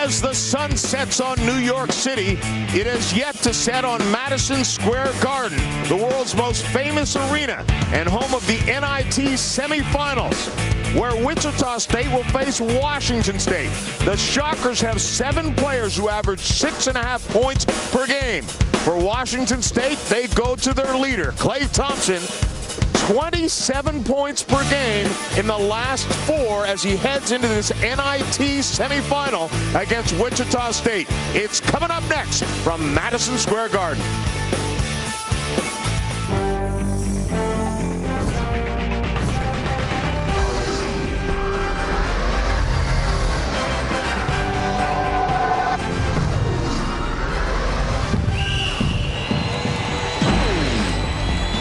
As the sun sets on New York City, it has yet to set on Madison Square Garden, the world's most famous arena and home of the NIT Semifinals, where Wichita State will face Washington State. The Shockers have 7 players who average 6.5 points per game. For Washington State, they go to their leader, Klay Thompson, 27 points per game in the last 4 as he heads into this NIT semifinal against Wichita State. It's coming up next from Madison Square Garden.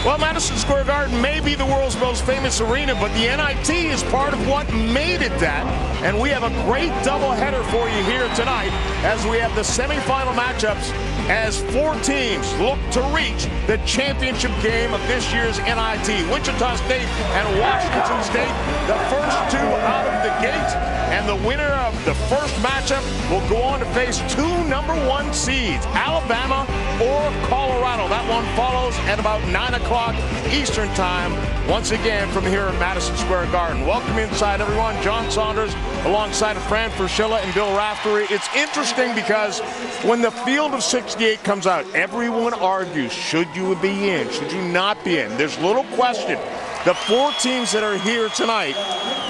Well, Madison Square Garden may be the world's most famous arena, but the NIT is part of what made it that. And we have a great doubleheader for you here tonight as we have the semifinal matchups as 4 teams look to reach the championship game of this year's NIT. Wichita State and Washington State, the first 2 out of the gate. And the winner of the first matchup will go on to face 2 #1 seeds, Alabama or Colorado. That one follows at about 9 o'clock Eastern time, once again from here at Madison Square Garden. Welcome inside, everyone. John Saunders alongside of Fran Fraschilla and Bill Raftery. It's interesting because when the field of 68 comes out, everyone argues, should you be in, should you not be in? There's little question. The 4 teams that are here tonight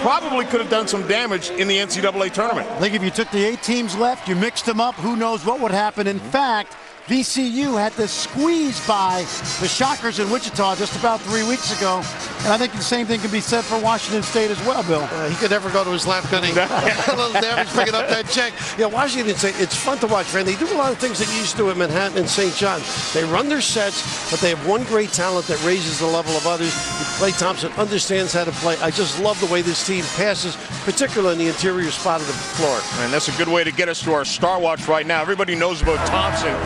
probably could have done some damage in the NCAA tournament. I think if you took the 8 teams left, you mixed them up, who knows what would happen. In fact, VCU had to squeeze by the Shockers in Wichita just about 3 weeks ago. And I think the same thing can be said for Washington State as well, Bill. He could never go to his lap, could he? A little damage picking up that check. Yeah, Washington State, it's fun to watch, man. They do a lot of things that you used to do at Manhattan and St. John. They run their sets, but they have one great talent that raises the level of others. Klay Thompson understands how to play. I just love the way this team passes, particularly in the interior spot of the floor. And that's a good way to get us to our Star Watch right now. Everybody knows about Thompson,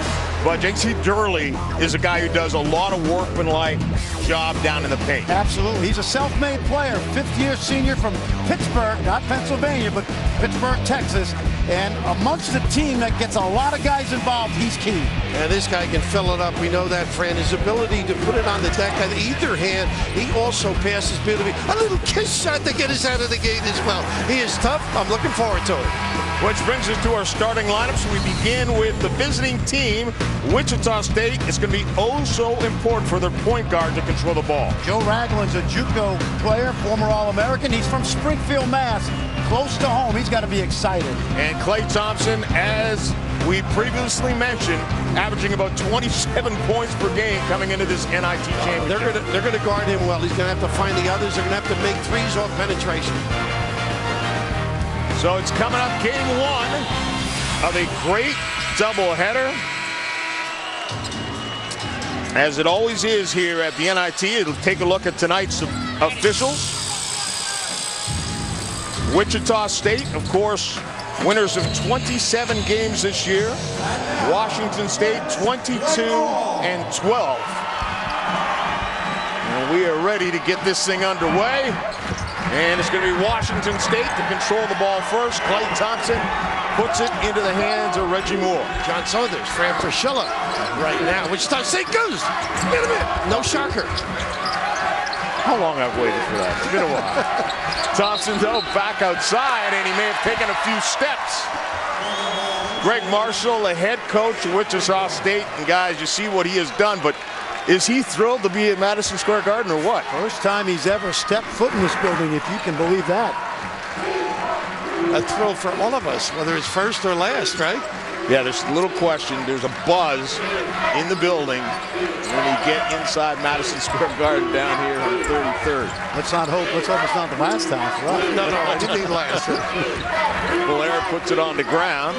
but J.C. Durley is a guy who does a lot of workmanlike job down in the paint. Absolutely. He's a self-made player, 5th-year senior from Pittsburgh, not Pennsylvania, but Pittsburgh, Texas. And amongst the team that gets a lot of guys involved, he's key. And this guy can fill it up. We know that, Fran. His ability to put it on the deck on either hand. He also passes beautifully. A little kiss shot to get us out of the gate as well. He is tough. I'm looking forward to it. Which brings us to our starting lineups. We begin with the visiting team, Wichita State. It's going to be oh so important for their point guard to control the ball. Joe Ragland's a JUCO player, former All-American. He's from Springfield, Mass. Close to home. He's got to be excited. And Klay Thompson, as we previously mentioned, averaging about 27 points per game coming into this NIT championship. They're going to guard him well. He's going to have to find the others. They're going to have to make threes off penetration. So it's coming up, game 1 of a great doubleheader. As it always is here at the NIT, it'll take a look at tonight's officials. Wichita State, of course, winners of 27 games this year. Washington State, 22-12. And we are ready to get this thing underway. And it's going to be Washington State to control the ball first. Klay Thompson puts it into the hands of Reggie Moore. John Saunders, Fran Fraschilla right now. Wichita State goes. Wait a minute. No shocker. How long I've waited for that? It's been a while. Thompson, though, back outside, and he may have taken a few steps. Greg Marshall, the head coach of Wichita State. And guys, you see what he has done, but is he thrilled to be at Madison Square Garden or what? First time he's ever stepped foot in this building, if you can believe that. A thrill for all of us, whether it's first or last, right? Yeah, there's little question. There's a buzz in the building when you get inside Madison Square Garden down here on 33rd. Let's hope it's not the last time for us. No, I didn't think last. Blair puts it on the ground.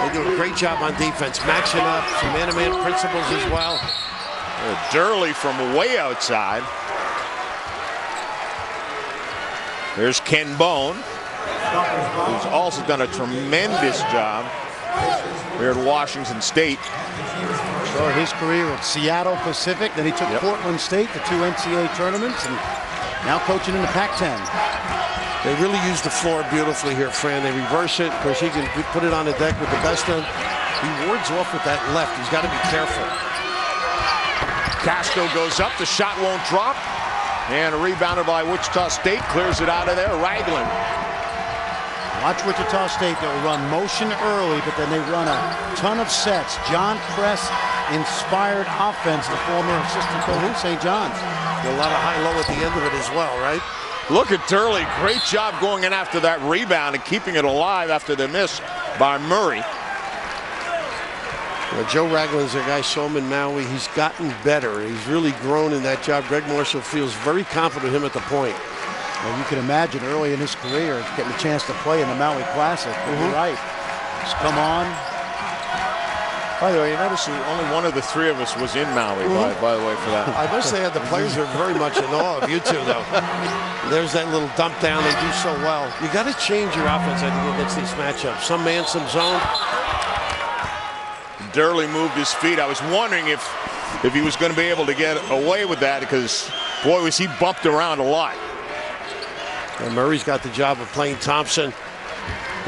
They do a great job on defense, matching up, some man-to-man principles as well. Durley from way outside. There's Ken Bone, who's also done a tremendous job here at Washington State. So his career at Seattle Pacific, then he took Portland State to 2 NCAA tournaments, and now coaching in the Pac-10. They really use the floor beautifully here, Fran. They reverse it. Of course, he can put it on the deck with the best of them. He wards off with that left. He's got to be careful. Castro goes up. The shot won't drop. And rebounded by Wichita State. Clears it out of there. Ragland. Watch Wichita State. They'll run motion early, but then they run a ton of sets. John Press inspired offense, the former assistant coach at St. John's. A lot of high-low at the end of it as well, right? Look at Durley. Great job going in after that rebound and keeping it alive after the miss by Murray. Well, Joe Ragland's a guy, saw him in Maui. He's gotten better. He's really grown in that job. Greg Marshall feels very confident in him at the point. Well, you can imagine early in his career getting a chance to play in the Maui Classic. You're right. Just come on. By the way, you notice only one of the three of us was in Maui, by the way, for that. I must say the players are very much in awe of you two, though. There's that little dump down. They do so well. You got to change your offense, I think, against these matchups. Some man, some zone. Durley moved his feet. I was wondering if he was going to be able to get away with that because, boy, was he bumped around a lot. And Murray's got the job of playing Thompson.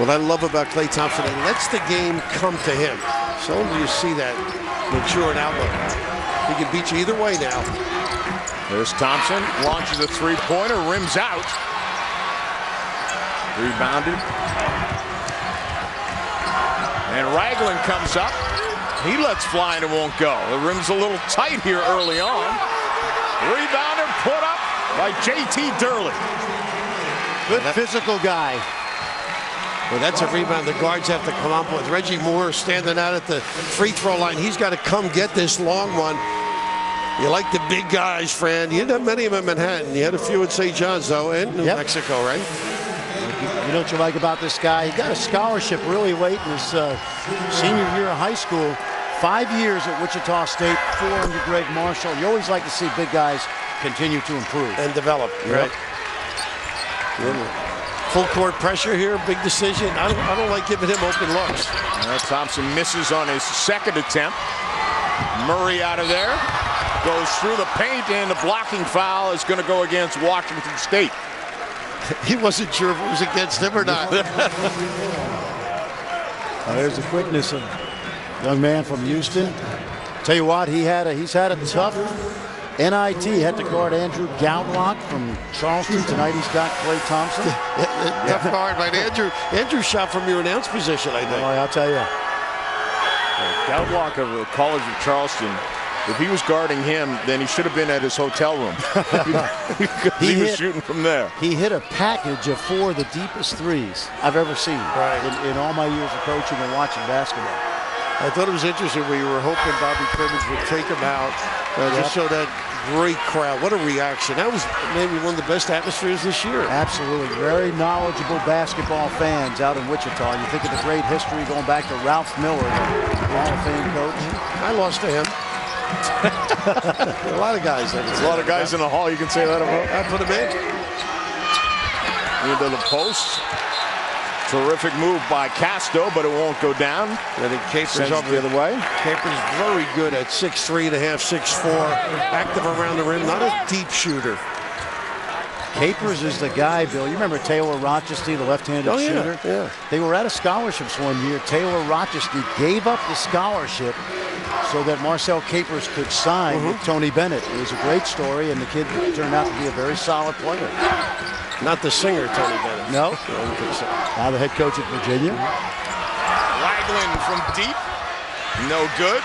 What I love about Klay Thompson, he lets the game come to him. So you see that mature outlook. He can beat you either way now. There's Thompson, launches a three-pointer, rims out. Rebounded. And Ragland comes up. He lets fly and it won't go. The rim's a little tight here early on. Rebounder put up by J.T. Durley. Good physical guy. Well, that's a rebound the guards have to come up with. Reggie Moore standing out at the free throw line. He's got to come get this long one. You like the big guys, Fran. You didn't have many of them in Manhattan. You had a few at St. John's, though, and New Mexico, right? You know what you like about this guy? He got a scholarship really late in his senior year of high school. 5 years at Wichita State, 4 under Greg Marshall. You always like to see big guys continue to improve. And develop, right? Full court pressure here, big decision. I don't like giving him open looks. Thompson misses on his second attempt. Murray out of there. Goes through the paint, and the blocking foul is going to go against Washington State. He wasn't sure if it was against him or not. There's the quickness of young man from Houston. Tell you what, he's had a tough NIT. Had to guard Andrew Goudlock from Charleston. Tonight he's got Klay Thompson. Tough guard, right? Andrew shot from your announce position, I think. Boy, I'll tell you. Goudlock of the College of Charleston. If he was guarding him, then he should have been at his hotel room. he was shooting from there. He hit a package of 4 of the deepest threes I've ever seen in all my years of coaching and watching basketball. I thought it was interesting when you were hoping Bobby Crimmins would take him out just so that great crowd. What a reaction. That was maybe one of the best atmospheres this year. Absolutely. Very knowledgeable basketball fans out in Wichita. You think of the great history going back to Ralph Miller, the Hall of Fame coach. I lost to him. A lot of guys. There's a lot of guys in the hall you can say that about. I put him in. Into the post. Terrific move by Castro, but it won't go down. I think Capers over the other way. Capers very good at 6'3.5", 6'4", active around the rim, not a deep shooter. Capers is the guy, Bill. You remember Taylor Rochester, the left-handed shooter? Yeah. They were out of scholarships one year. Taylor Rochester gave up the scholarship so that Marcel Capers could sign with Tony Bennett. It was a great story, and the kid turned out to be a very solid player. Not the singer, Tony Bennett. No. Now the head coach at Virginia. Ragland from deep. No good.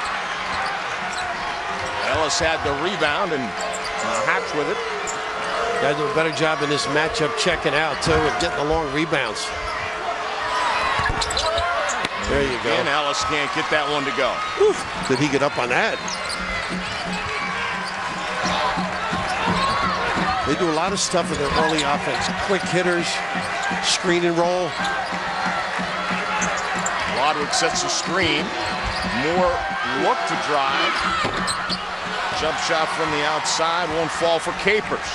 Ellis had the rebound and Hatch with it. Got to do a better job in this matchup checking out, too, and getting the long rebounds. There you go. And Ellis can't get that one to go. Oof. Did he get up on that? They do a lot of stuff in their early offense. Quick hitters, screen and roll. Roderick sets the screen. Moore look to drive. Jump shot from the outside. Won't fall for Capers.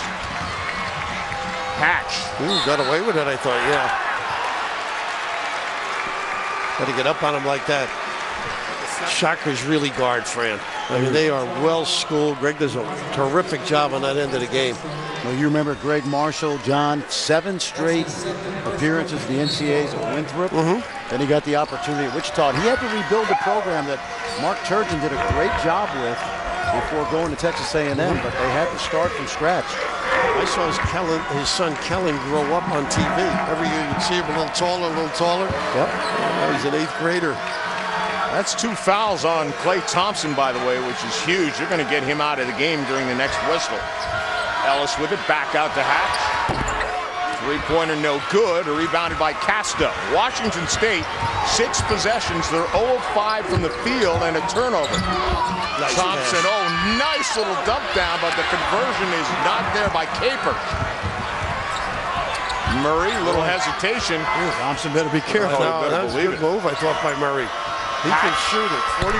Hatch. Ooh, got away with it, I thought, yeah. Got to get up on him like that. Shockers really guard, Fran. I mean, they are well schooled. Greg does a terrific job on that end of the game. Well, you remember Greg Marshall, John, 7 straight appearances in the NCAAs at Winthrop. Then he got the opportunity at Wichita. He had to rebuild a program that Mark Turgeon did a great job with before going to Texas A&M, but they had to start from scratch. I saw his son Kellen grow up on TV. Every year you'd see him a little taller, a little taller. Yep. Now he's an 8th grader. That's 2 fouls on Klay Thompson, by the way, which is huge. You're going to get him out of the game during the next whistle. Ellis with it, back out to Hatch. 3-pointer no good, rebounded by Casto. Washington State, 6 possessions. They're 0 of 5 from the field and a turnover. Nice Thompson, pass. nice little dump down, but the conversion is not there by Capers. Murray, little hesitation. Thompson better be careful. No, that was a good move, I thought, by Murray. He can shoot it, 41%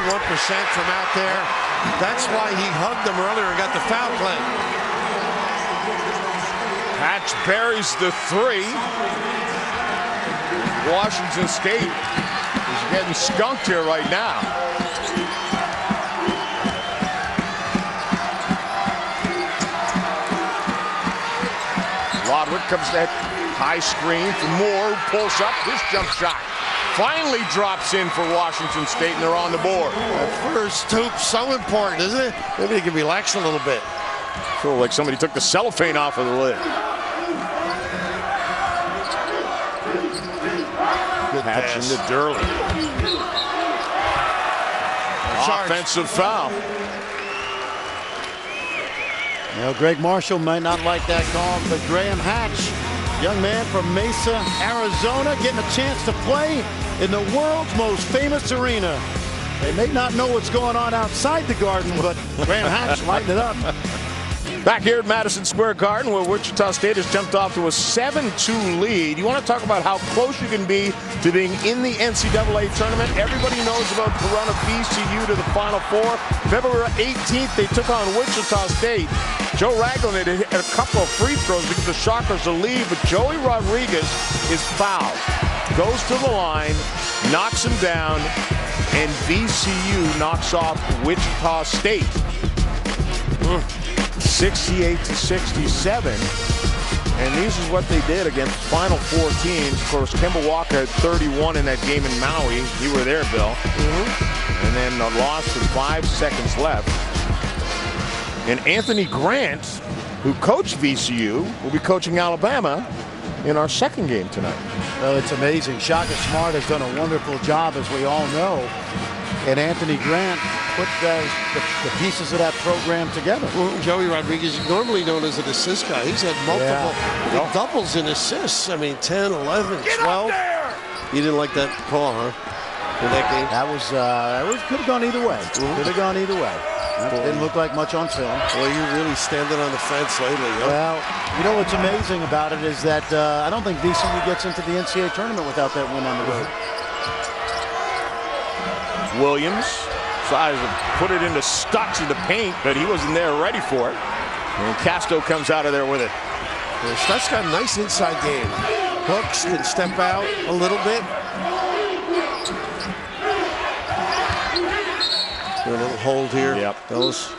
from out there. That's why he hugged him earlier and got the foul play. Hatch buries the 3. Washington State is getting skunked here right now. Roderick comes to that high screen for Moore, who pulls up his jump shot. Finally drops in for Washington State, and they're on the board. That first hoop, so important, isn't it? Maybe they can relax a little bit. Feel like somebody took the cellophane off of the lid. Good Hatch pass. into Durley. Offensive foul. Well, Greg Marshall might not like that call, but Graham Hatch, young man from Mesa, Arizona, getting a chance to play in the world's most famous arena. They may not know what's going on outside the Garden, but Graham Hatch lighting it up. Back here at Madison Square Garden, where Wichita State has jumped off to a 7-2 lead. You want to talk about how close you can be to being in the NCAA tournament? Everybody knows about the run of VCU to the Final Four. February 18th, they took on Wichita State. Joe Ragland had a couple of free throws because the Shockers to lead, but Joey Rodriguez is fouled. Goes to the line, knocks him down, and VCU knocks off Wichita State. 68-67, and this is what they did against Final Four teams. Of course, Kemba Walker had 31 in that game in Maui. You were there, Bill. And then a loss with 5 seconds left. And Anthony Grant, who coached VCU, will be coaching Alabama in our second game tonight. Well, it's amazing. Shaka Smart has done a wonderful job, as we all know. And Anthony Grant put the pieces of that program together. Well, Joey Rodriguez, normally known as an assist guy, he's had multiple doubles in assists. I mean, 10, 11, 12. You didn't like that call, huh? In that game? That could have gone either way. Could have gone either way. That didn't look like much on film. Well, you're really standing on the fence lately, huh? Well, you know what's amazing about it is that I don't think VCU gets into the NCAA tournament without that win on the road. Williams tries to put it into Stutz in the paint, but he wasn't there ready for it. And Casto comes out of there with it. Well, Stutz got a nice inside game. Hooks, can step out a little bit. A little hold here. Yep. Those.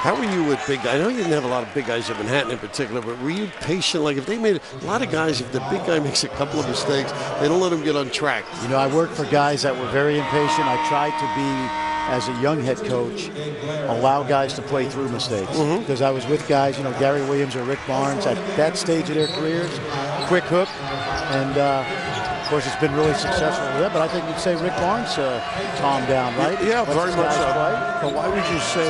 How were you with big guys? I know you didn't have a lot of big guys in Manhattan in particular, but were you patient? Like if they made a lot of guys, if the big guy makes a couple of mistakes, they don't let him get on track. You know, I worked for guys that were very impatient. I tried to be, as a young head coach, allow guys to play through mistakes. Because I was with guys, you know, Gary Williams or Rick Barnes at that stage of their careers, quick hook, and of course it's been really successful with that. But I think you'd say Rick Barnes calmed down, right? Yeah, Lets very his much guys so. play. But why would you say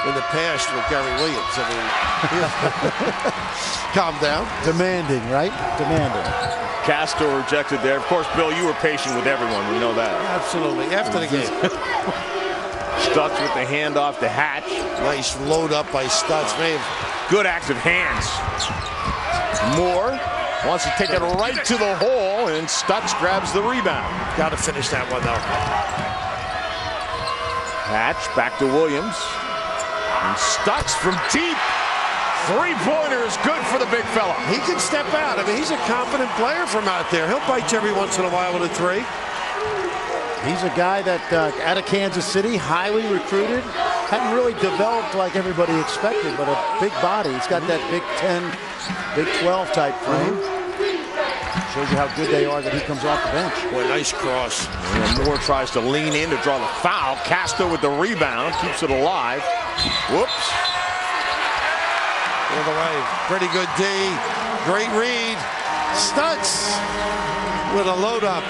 in the past with Gary Williams? I mean, calm down. Demanding, right? Demanding. Castro rejected there. Of course, Bill, you were patient with everyone. We know that. Absolutely. After the game. Stutz with the handoff to Hatch. Nice load up by Stutz. Man. Good active hands. Moore wants to take it right to the hole, and Stutz grabs the rebound. Got to finish that one, though. Hatch back to Williams. And Stutz from deep. Three-pointer is good for the big fella. He can step out. I mean, he's a confident player from out there. He'll bite you every once in a while with a three. He's a guy that out of Kansas City, highly recruited, hadn't really developed like everybody expected, but a big body. He's got that Big 10, Big 12 type frame. Shows you how good they are that he comes off the bench. Boy, nice cross. And Moore tries to lean in to draw the foul. Castro with the rebound, keeps it alive. Whoops. The other way. Pretty good D. Great read. Stutz with a load up.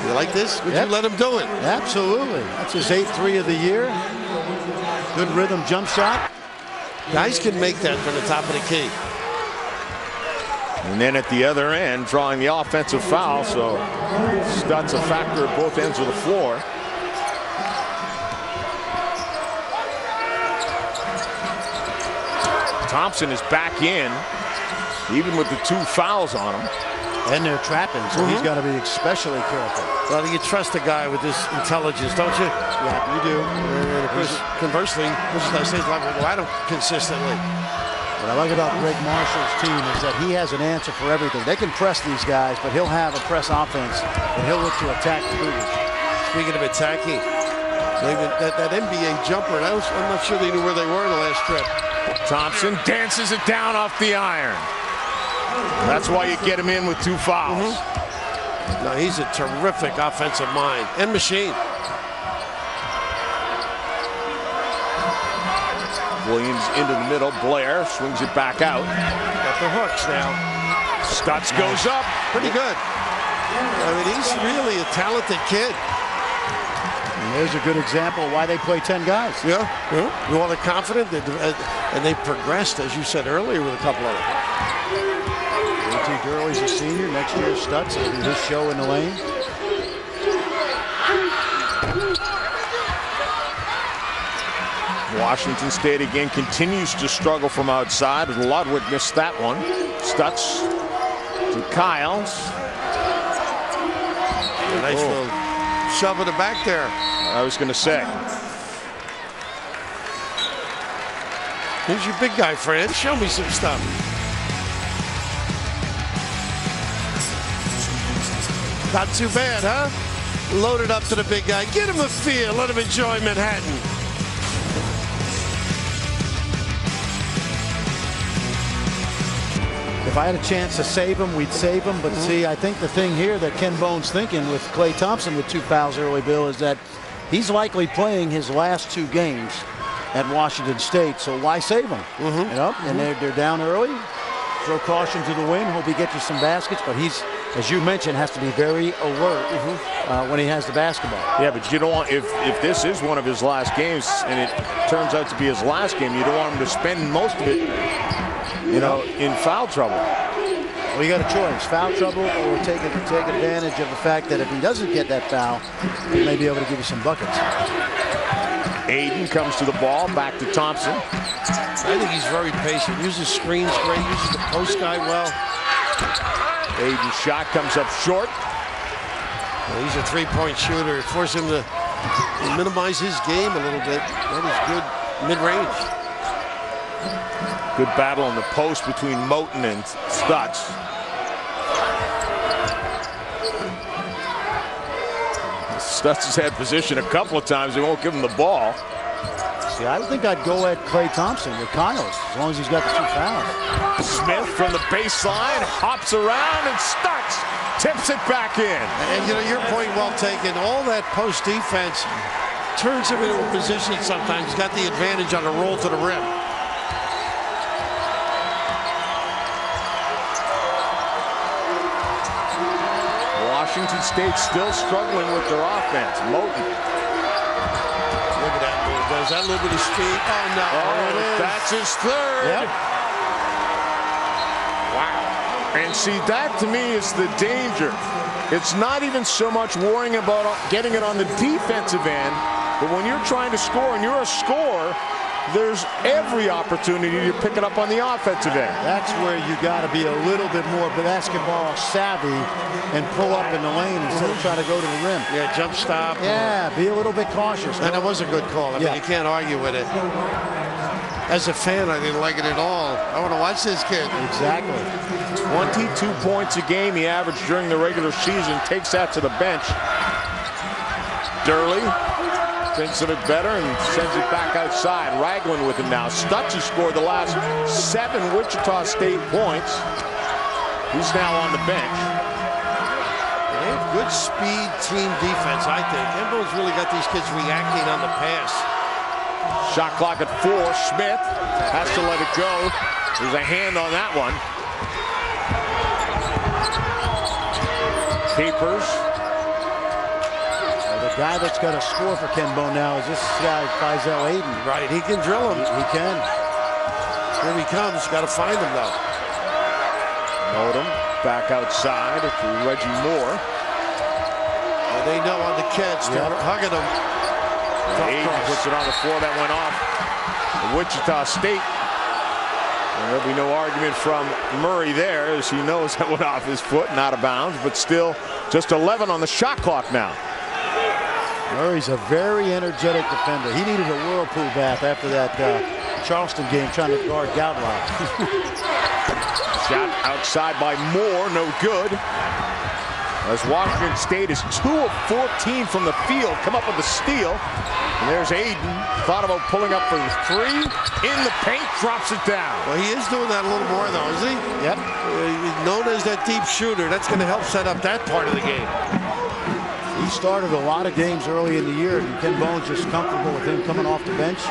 You like this? Would you let him do it? Absolutely. That's his 8th three of the year. Good rhythm jump shot. Guys can make that from the top of the key. And then at the other end, drawing the offensive foul, so Stutz a factor at both ends of the floor. Thompson is back in, even with the 2 fouls on him. And they're trapping, so he's got to be especially careful. Well, you trust a guy with this intelligence, don't you? Yeah, you do. Conversely, Wichita State's liable to go at him consistently. What I like about Greg Marshall's team is that he has an answer for everything. They can press these guys, but he'll have a press offense, and he'll look to attack the Cougars. Speaking of attacking, that NBA jumper, I'm not sure they knew where they were in the last trip. Thompson dances it down off the iron. That's why you get him in with 2 fouls. No, he's a terrific offensive mind and machine. Williams into the middle. Blair swings it back out. Got the hooks now. Stutz goes up. Pretty good. I mean, he's really a talented kid. And there's a good example of why they play 10 guys. Yeah. You want to confident, and they progressed, as you said earlier, with a couple of them. A.T. Gurley's a senior. Next year, Stutz will do his show in the lane. Washington State again continues to struggle from outside. Ludwig missed that one. Stutz to Kyles. A nice little shove in the back there. I was going to say. Here's your big guy, Fran. Show me some stuff. Not too bad, huh? Loaded up to the big guy. Get him a feel. Let him enjoy Manhattan. If I had a chance to save him, we'd save him. But see, I think the thing here that Ken Bone's thinking with Klay Thompson with 2 fouls early, Bill, is that he's likely playing his last 2 games at Washington State. So why save him? You know, and they're down early. Throw caution to the wind. Hope he gets you some baskets. But he's, as you mentioned, has to be very alert when he has the basketball. Yeah, but you don't want, if this is one of his last games and it turns out to be his last game, you don't want him to spend most of it, you know, in foul trouble. Well, you got a choice: foul trouble, or take advantage of the fact that if he doesn't get that foul, he may be able to give you some buckets. Aiden comes to the ball, back to Thompson. I think he's very patient. Uses screens great. Uses the post guy well. Aiden's shot comes up short. Well, he's a 3-point shooter. Force him to minimize his game a little bit. That is good mid-range. Good battle on the post between Moten and Stutz. Stutz has had position a couple of times. They won't give him the ball. See, I think I'd go at Klay Thompson with Kyles, as long as he's got the 2 fouls. Smith from the baseline hops around and Stutz tips it back in. And you know, your point well taken. All that post defense turns him into a position sometimes. He's got the advantage on the roll to the rim. Washington State still struggling with their offense. Moten. Look at that move. Does that little bit of speed? Oh, no. Oh, that's his 3rd. Yep. Wow. And see, that to me is the danger. It's not even so much worrying about getting it on the defensive end, but when you're trying to score and you're a scorer, there's every opportunity to pick it up on the offensive end. That's where you got to be a little bit more basketball savvy and pull up in the lane instead of trying to go to the rim. Yeah, jump stop. Yeah, be a little bit cautious. And it was a good call. I mean, you can't argue with it. As a fan, I didn't like it at all. I want to watch this kid. Exactly. 22 points a game he averaged during the regular season. Takes that to the bench. Durley thinks of it better and sends it back outside. Ragland with him now. Stutz has scored the last 7 Wichita State points. He's now on the bench. They have good speed team defense, I think. Embo's really got these kids reacting on the pass. Shot clock at 4. Smith has to let it go. There's a hand on that one. Capers. The guy that's got to score for Ken Bone now is this guy, Faisal Aiden. Right, he can drill him. He can. Here he comes. Got to find him, though. Odom back outside to Reggie Moore. And they know on the catch. They're hugging him. Aiden puts it on the floor. That went off Wichita State. And there'll be no argument from Murray there, as he knows that went off his foot and out of bounds, but still just 11 on the shot clock now. Murray's a very energetic defender. He needed a whirlpool bath after that Charleston game trying to guard Galbraith. Shot outside by Moore, no good. As Washington State is 2 of 14 from the field, come up with the steal. And there's Aiden, thought about pulling up for the 3, in the paint, drops it down. Well, he is doing that a little more, though, is he? Yep. He's known as that deep shooter. That's going to help set up that part of the game. He started a lot of games early in the year, and Ken Bone's just comfortable with him coming off the bench.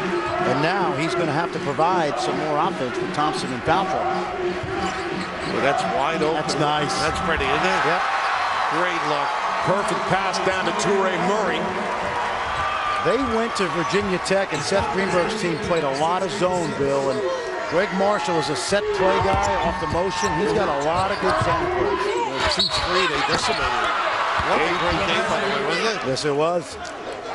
And now he's going to have to provide some more offense with Thompson and Paltrow. Well, that's wide open. That's nice. That's pretty, isn't it? Yep. Great look. Perfect pass down to Toure Murray. They went to Virginia Tech, and Seth Greenberg's team played a lot of zone, Bill. And Greg Marshall is a set play guy off the motion. He's got a lot of good zone plays. 2-3, they decimated it. What a great game, by the way, wasn't it? Yes, it was.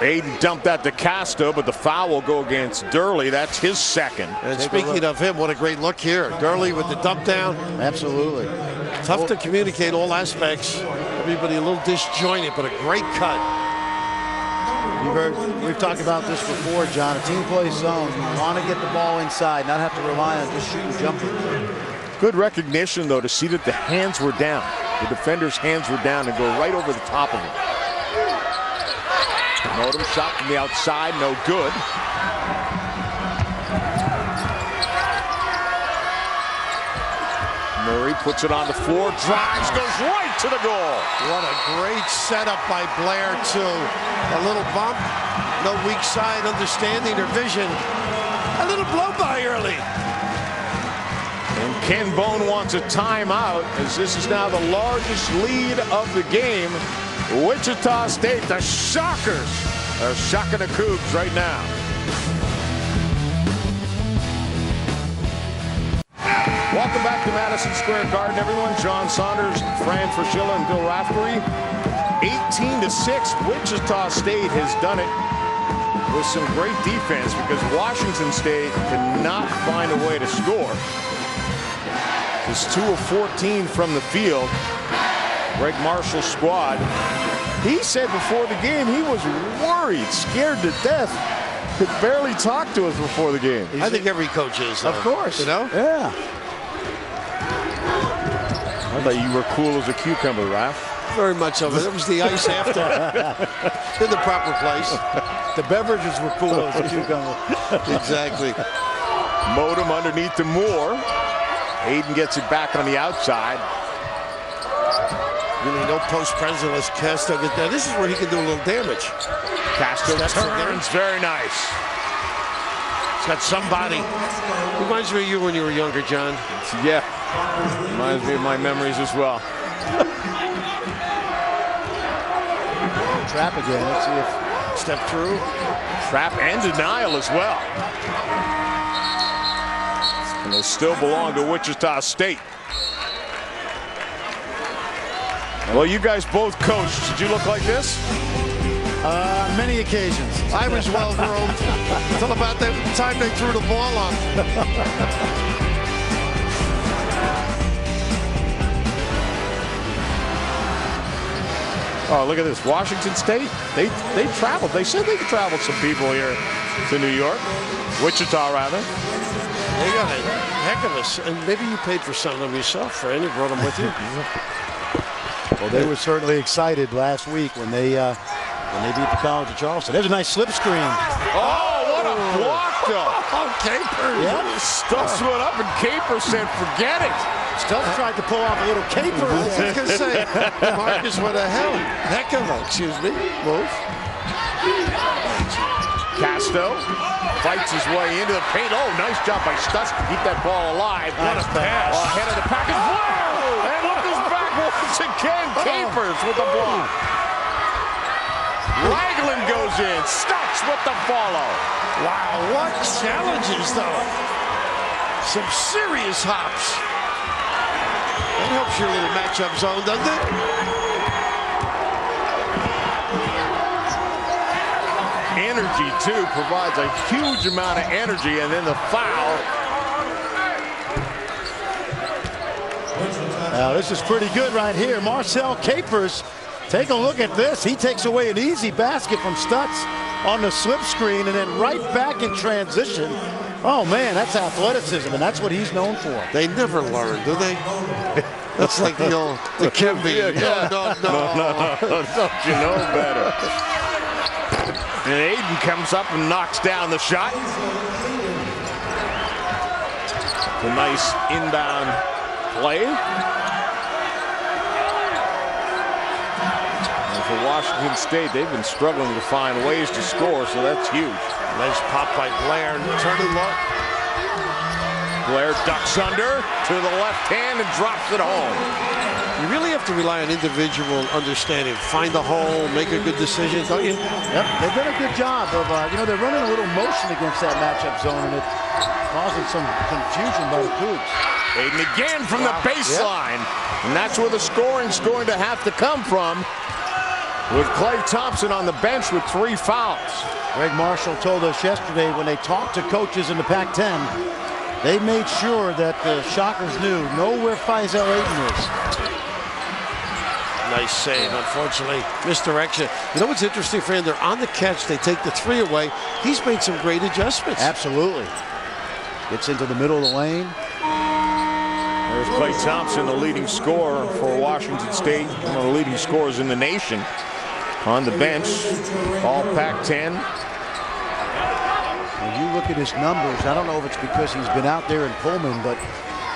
Aiden dumped that to Castro, but the foul will go against Durley. That's his second. And speaking of him, what a great look here. Durley with the dump down. Absolutely. Tough to communicate all aspects. Everybody a little disjointed, but a great cut. We've talked about this before, John. A team plays zone. You want to get the ball inside, not have to rely on just shooting jumpers. Good recognition, though, to see that the hands were down. The defender's hands were down and go right over the top of him. Odom shot from the outside, no good. Murray puts it on the floor, drives, goes right to the goal. What a great setup by Blair, too. A little bump, no weak side understanding or vision. A little blow by early. And Ken Bone wants a timeout, as this is now the largest lead of the game. Wichita State, the Shockers, are shocking the Cougs right now. Welcome back to Madison Square Garden, everyone. John Saunders, Fran Fraschilla, and Bill Raftery. 18-6, Wichita State has done it with some great defense because Washington State cannot find a way to score. It's 2 of 14 from the field. Greg Marshall's squad. He said before the game he was worried, scared to death. Could barely talk to us before the game. I think every coach is, though. Of course. You know? Yeah. I thought you were cool as a cucumber, Raph. Very much of it. It was the ice after. In the proper place. The beverages were cool as a cucumber. Exactly. Modem underneath to Moore. Aiden gets it back on the outside. Really no post-present unless Castro gets there. This is where he can do a little damage. Castro turns, very nice. He's got somebody. Reminds me of you when you were younger, John. Yeah, reminds me of my memories as well. Trap again. Let's see if Step through. Trap and denial as well. And they still belong to Wichita State. Well, you guys both coached. Did you look like this? many occasions. I was well groomed until about the time they threw the ball up. Oh, look at this. Washington State, they traveled. They said they traveled some people here to New York. Wichita, rather. They got a heck of a... And maybe you paid for some of them yourself, Fran. You brought them with you. Well, they were certainly excited last week when they beat the College of Charleston. There's a nice slip screen. Oh, what a block, though. Oh, Capers. Yeah. Stubbs went up, and Capers said, forget it. Stubbs tried to pull off a little caper. I was going to say, Marcus, what the hell? Heck of a, excuse me, move. Casto fights his way into the paint. Oh, nice job by Stutz to keep that ball alive. What a pass. Ahead of the package. Whoa! And look who's back once again. Capers with the block. Ragland goes in. Stutz with the follow. Wow, what challenges, though. Some serious hops. That helps your little matchup zone, doesn't it? Energy, too, provides a huge amount of energy, and then the foul. Now, this is pretty good right here. Marcel Capers, take a look at this. He takes away an easy basket from Stutz on the slip screen, and then right back in transition. Oh, man, that's athleticism, and that's what he's known for. They never learn, do they? That's like the old, the Kimby. Yeah. No. Don't you know better? And Aiden comes up and knocks down the shot. It's a nice inbound play. And for Washington State, they've been struggling to find ways to score, so that's huge. Nice pop by Blair. Turning look. Blair ducks under to the left hand and drops it home. You really have to rely on individual understanding. Find the hole, make a good decision, don't you? Yep, they've done a good job of, they're running a little motion against that matchup zone, and it's causing some confusion by the Cougs. Aiden again from the baseline. And that's where the scoring's going to have to come from, with Klay Thompson on the bench with 3 fouls. Greg Marshall told us yesterday when they talked to coaches in the Pac-10, they made sure that the Shockers knew where Faisal Aiden is. Nice save, unfortunately. Misdirection. You know what's interesting, Fran? They're on the catch. They take the 3 away. He's made some great adjustments. Absolutely. Gets into the middle of the lane. There's Klay Thompson, the leading scorer for Washington State, one of the leading scorers in the nation. On the bench, all Pac-10. When you look at his numbers, I don't know if it's because he's been out there in Pullman, but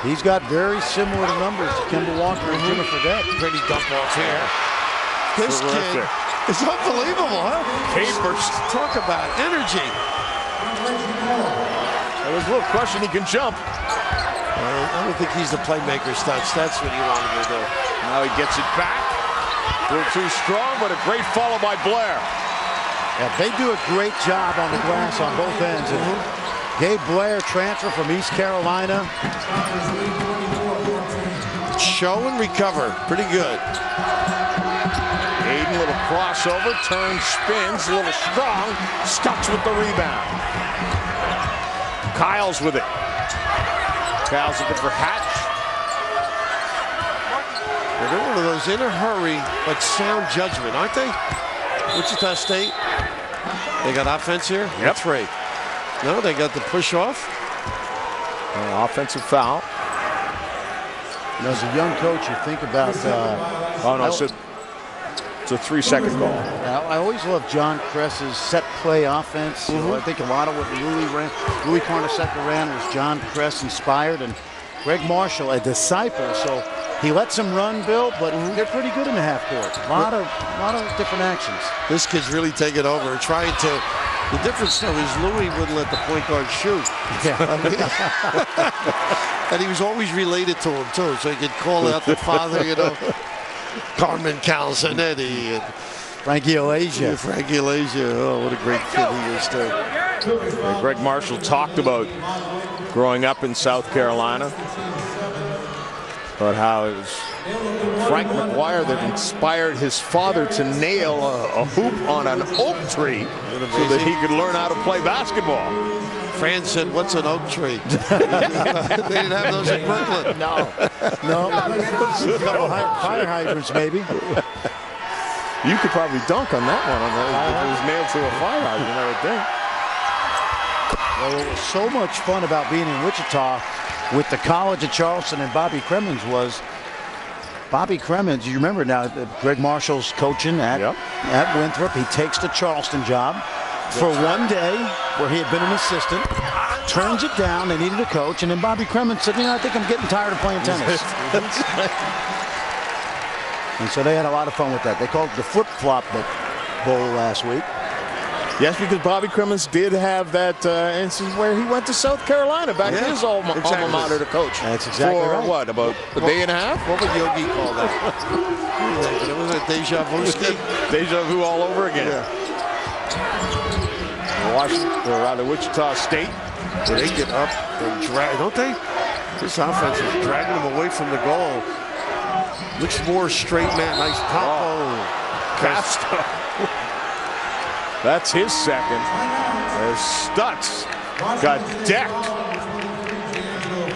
he's got very similar numbers to Kemba Walker and Jimmy Fredette. Pretty dump off here. This kid is unbelievable, huh? Capers. Talk about energy. There's a little question he can jump. I don't think he's the playmaker, Stutz. That's what he wanted to do. Now he gets it back. A little too strong, but a great follow by Blair. Yeah, they do a great job on the glass on both ends. And Gabe Blair, transfer from East Carolina. Show and recover. Pretty good. Aiden, little crossover, turns, spins, a little strong. Stutz with the rebound. Kyle's with it. Kyle's looking for Hatch. They're one of those in a hurry, but sound judgment, aren't they? Wichita State. They got offense here? Yep. That's right. No, they got the push off. Offensive foul. As a young coach, you think about... It's a 3-second call. I always love John Kress's set play offense. You know, I think a lot of what Louis Carnesecca ran was John Kress inspired, and Greg Marshall, a disciple. So he lets them run, Bill, but they're pretty good in the half court. A lot of different actions. This kid's really taking over, trying to... The difference, though, is Louis wouldn't let the point guard shoot. Yeah. And he was always related to him, too, so he could call out the father, you know. Carmen Calzanetti and Frankie Alasia. Frankie Alasia. Oh, what a great kid he is, too. Greg Marshall talked about growing up in South Carolina, about how it was Frank McGuire that inspired his father to nail a hoop on an oak tree so that he could learn how to play basketball. Fran said, what's an oak tree? They didn't have those in Brooklyn. No. A couple fire hydrants, maybe. You could probably dunk on that one. If it was nailed to a fire hydrant, I would think. Well, what was so much fun about being in Wichita with the college at Charleston and Bobby Cremins was Bobby Cremins, you remember now, Greg Marshall's coaching at Winthrop. He takes the Charleston job for one day where he had been an assistant, turns it down, they needed a coach, and then Bobby Cremins said, I think I'm getting tired of playing tennis. And so they had a lot of fun with that. They called it the flip-flop bowl last week. Yes, because Bobby Cremins did have that instance where he went to South Carolina back to his alma mater to coach. That's exactly for right. What, about a day and a half? What would Yogi call that? It was a deja vu state. Deja vu all over again. Yeah. Washington, or rather Wichita State. They get up and drag, don't they? This offense is dragging them away from the goal. Looks more straight man. Nice pop. Castro. That's his second. As Stutz got decked.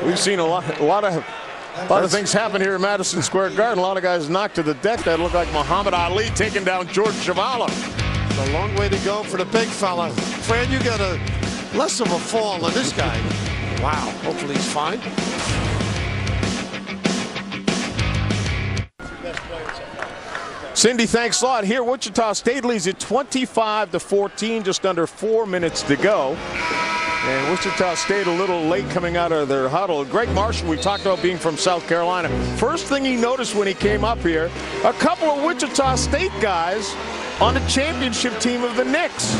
We've seen a lot of things happen here at Madison Square Garden. A lot of guys knocked to the deck that looked like Muhammad Ali taking down George Chuvalo. It's a long way to go for the big fella. Fran, you got less of a fall on this guy. Wow. Hopefully he's fine. Cindy, thanks a lot. Here, Wichita State leads at 25-14, just under 4 minutes to go. And Wichita State a little late coming out of their huddle. Greg Marshall, we talked about being from South Carolina. First thing he noticed when he came up here, a couple of Wichita State guys on the championship team of the Knicks.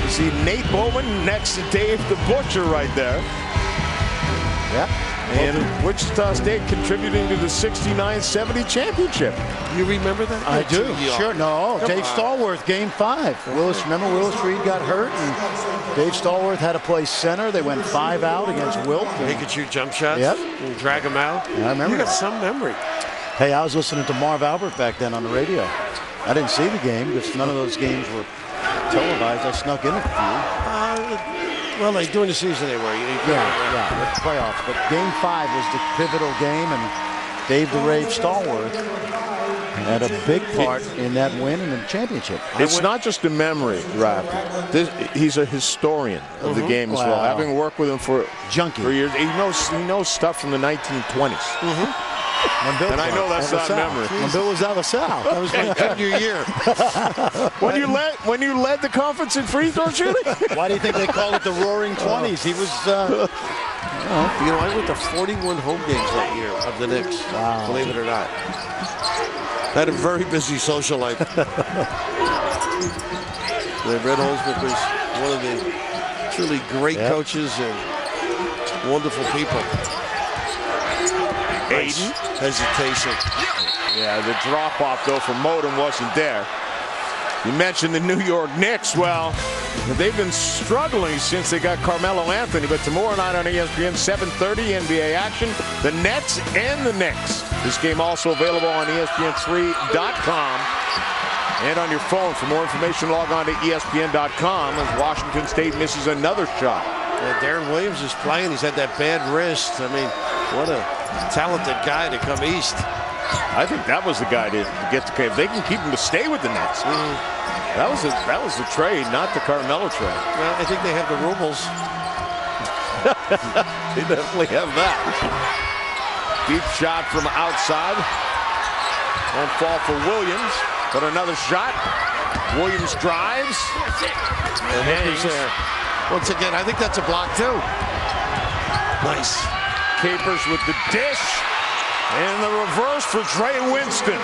You see Nate Bowman next to Dave the Butcher right there. Yeah. And Wichita State contributing to the 69-70 championship. You remember that? I do. Sure. No. Dave Stallworth, Game 5. Remember Willis Reed got hurt, and Dave Stallworth had to play center. They went 5 out against Wilt. He could shoot jump shots. Yep. And drag them out. Yeah, I remember. You got some memory. Hey, I was listening to Marv Albert back then on the radio. I didn't see the game because none of those games were televised. I snuck in a few. Well, like during the season they were. Yeah, the playoffs. But Game 5 was the pivotal game, and Dave the Rave Stallworth had a big part in that win and the championship. It's not just a memory, Raph. He's a historian of the game as well. Having worked with him for years, he knows stuff from the 1920s. And I know that's not memory. When Bill was out of South. That was my junior year. when you led the conference in free throw shooting? Why do you think they call it the Roaring 20s? He was. You know, I went to 41 home games that year of the Knicks. Wow. Believe it or not. I had a very busy social life. Red Holzman was one of the truly great coaches and wonderful people. Aiden. Hesitation. Yeah, the drop-off, though, from Modem wasn't there. You mentioned the New York Knicks. Well, they've been struggling since they got Carmelo Anthony, but tomorrow night on ESPN, 7:30 NBA action, the Nets and the Knicks. This game also available on ESPN3.com and on your phone. For more information, log on to ESPN.com as Washington State misses another shot. Yeah, Darren Williams is playing. He's had that bad wrist. I mean, what a talented guy to come east. I think that was the guy to get the. If they can keep him to stay with the Nets, that was the trade, not the Carmelo trade. Well, I think they have the rubles. They definitely have that. Deep shot from outside. Won't fall for Williams, but another shot. Williams drives. And Hicker's there. Once again, I think that's a block too. Nice. Capers with the dish. And the reverse for Trey Winston.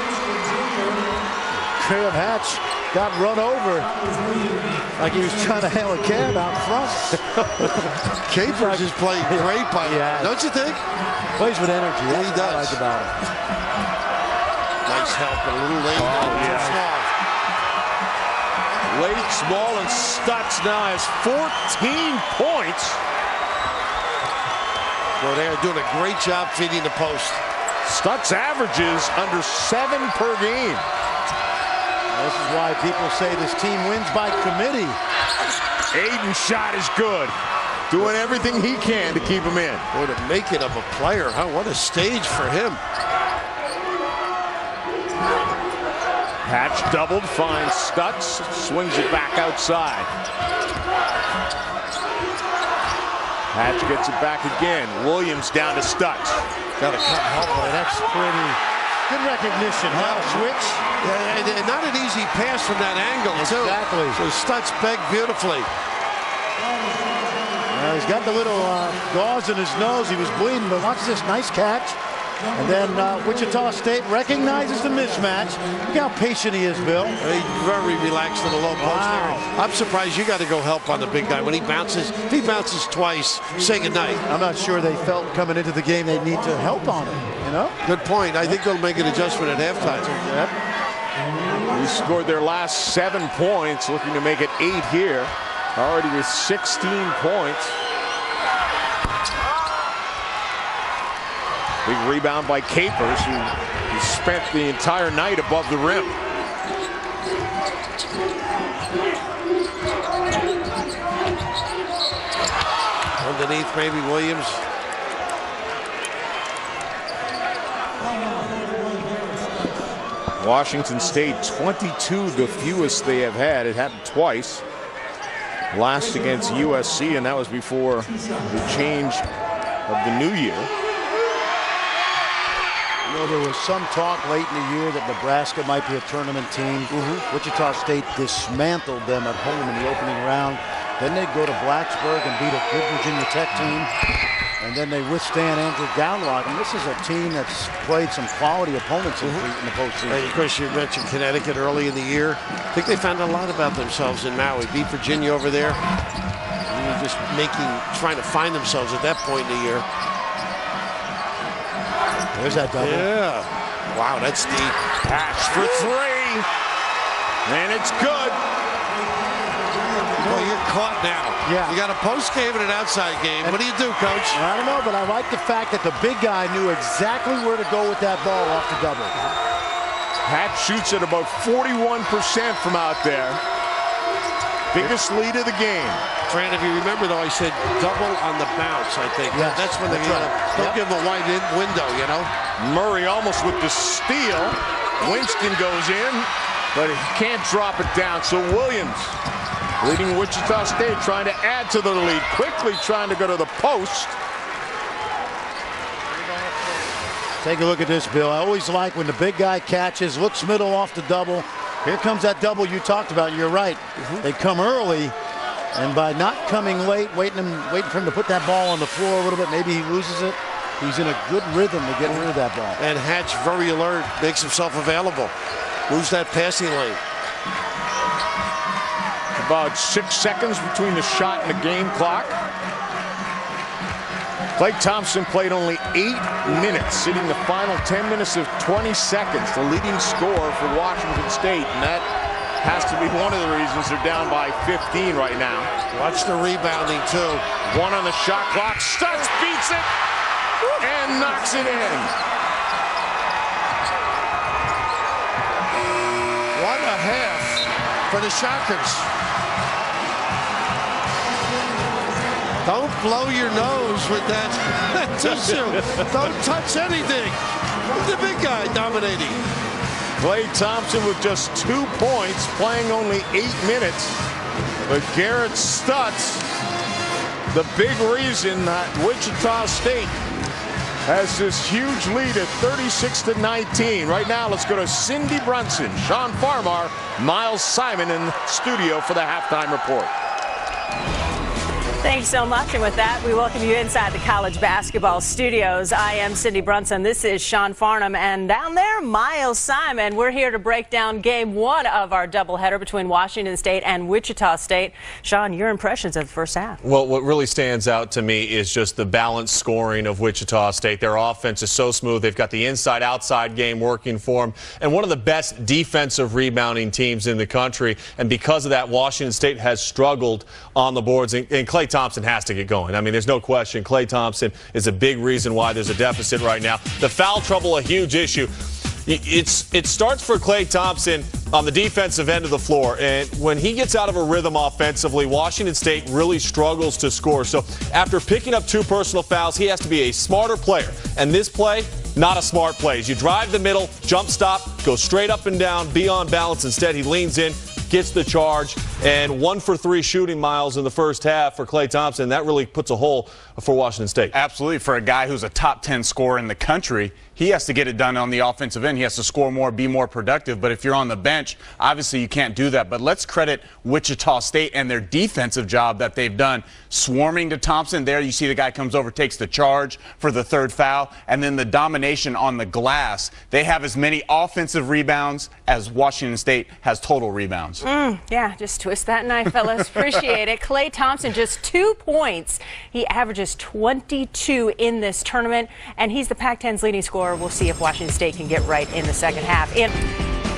Graham Hatch got run over like he was trying to hail a cab out front. Capers is playing great by don't you think? Plays with energy. Yeah, he does. I like about him. Nice help, a little late. Late, small, and Stutz now has 14 points. Well, they are doing a great job feeding the post. Stutz averages under 7 per game. This is why people say this team wins by committee. Aiden's shot is good. Doing everything he can to keep him in. Boy, to make it of a player, huh? What a stage for him. Hatch doubled, finds Stutz, swings it back outside. Hatch gets it back again. Williams down to Stutz. Got to cut Hubble. That's pretty good recognition, huh? Switch. Yeah, and not an easy pass from that angle, too. Exactly. So Stutz begged beautifully. He's got the little gauze in his nose. He was bleeding, but watch this nice catch. And then Wichita State recognizes the mismatch. Look how patient he is, Bill. He's very relaxed in the low post area. I'm surprised you got to go help on the big guy. When he bounces, if he bounces twice, say goodnight. I'm not sure they felt coming into the game they need to help on it, you know? Good point. I think they'll make an adjustment at halftime. We scored their last 7 points, looking to make it 8 here. Already with 16 points. Big rebound by Capers, who spent the entire night above the rim. Underneath, maybe Williams. Washington State, 22, the fewest they have had. It happened twice. Last against USC, and that was before the change of the new year. You know, there was some talk late in the year that Nebraska might be a tournament team. Wichita State dismantled them at home in the opening round. Then they go to Blacksburg and beat a good Virginia Tech team. And then they withstand Andrew Downlock. And this is a team that's played some quality opponents in the postseason. And of course, you mentioned Connecticut early in the year. I think they found a lot about themselves in Maui. Beat Virginia over there. And just trying to find themselves at that point in the year. There's that double. Yeah. Wow, that's deep. Hatch for 3. And it's good. Well, you're caught now. Yeah. You got a post game and an outside game. What do you do, Coach? I don't know, but I like the fact that the big guy knew exactly where to go with that ball off the double. Hatch shoots at about 41% from out there. Biggest lead of the game. Fran, if you remember, though, I said double on the bounce, I think. Yes, that's when they're going to don't give them a wide window, you know? Murray almost with the steal. Winston goes in, but he can't drop it down. So Williams, leading Wichita State, trying to add to the lead. Quickly trying to go to the post. Take a look at this, Bill. I always like when the big guy catches, looks middle off the double. Here comes that double you talked about. You're right. They come early, and by not coming late, waiting for him to put that ball on the floor a little bit, maybe he loses it. He's in a good rhythm to get rid of that ball. And Hatch, very alert, makes himself available. Moves that passing lane. About 6 seconds between the shot and the game clock. Klay Thompson played only 8 minutes, sitting the final 10 minutes of 20 seconds, the leading scorer for Washington State, and that has to be one of the reasons they're down by 15 right now. Watch the rebounding, too. 1 on the shot clock. Stutz beats it and knocks it in. What a half for the Shockers. Don't blow your nose with that tissue. Don't touch anything. The big guy dominating. Klay Thompson with just 2 points, playing only 8 minutes. But Garrett Stutz, the big reason that Wichita State has this huge lead at 36-19. Right now, let's go to Cindy Brunson, Sean Farmar, Miles Simon in the studio for the halftime report. Thanks so much. And with that, we welcome you inside the college basketball studios. I am Cindy Brunson. This is Sean Farnham. And down there, Miles Simon. We're here to break down game 1 of our doubleheader between Washington State and Wichita State. Sean, your impressions of the first half? Well, what really stands out to me is just the balanced scoring of Wichita State. Their offense is so smooth. They've got the inside-outside game working for them. And one of the best defensive rebounding teams in the country. And because of that, Washington State has struggled on the boards. And Klay Thompson has to get going. I mean, there's no question. Klay Thompson is a big reason why there's a deficit right now. The foul trouble, a huge issue. It starts for Klay Thompson on the defensive end of the floor. And when he gets out of a rhythm offensively, Washington State really struggles to score. So after picking up 2 personal fouls, he has to be a smarter player. And this play, not a smart play. You drive the middle, jump stop, go straight up and down, be on balance. Instead, he leans in, gets the charge, and 1 for 3 shooting, Miles, in the first half for Klay Thompson. That really puts a hole for Washington State. Absolutely. For a guy who's a top 10 scorer in the country, he has to get it done on the offensive end. He has to score more, be more productive. But if you're on the bench, obviously you can't do that. But let's credit Wichita State and their defensive job that they've done. Swarming to Thompson. There you see the guy comes over, takes the charge for the 3rd foul. And then the domination on the glass. They have as many offensive rebounds as Washington State has total rebounds. Yeah, just twist that knife, fellas. Appreciate it. Klay Thompson, just 2 points. He averages 22 in this tournament, and he's the Pac-10's leading scorer. We'll see if Washington State can get right in the second half. And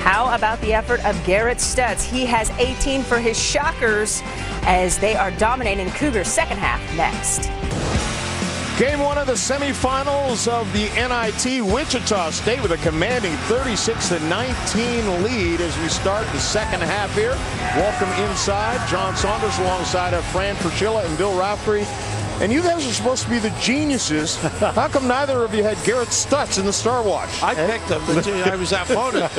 how about the effort of Garrett Stutz? He has 18 for his Shockers as they are dominating the Cougars. Second half next. Game 1 of the semifinals of the NIT. Wichita State with a commanding 36-19 lead as we start the second half here. Welcome inside. John Saunders alongside of Fran Fraschilla and Bill Raftery. And you guys are supposed to be the geniuses. How come neither of you had Garrett Stutz in the Star Watch? I picked him. I was outvoted.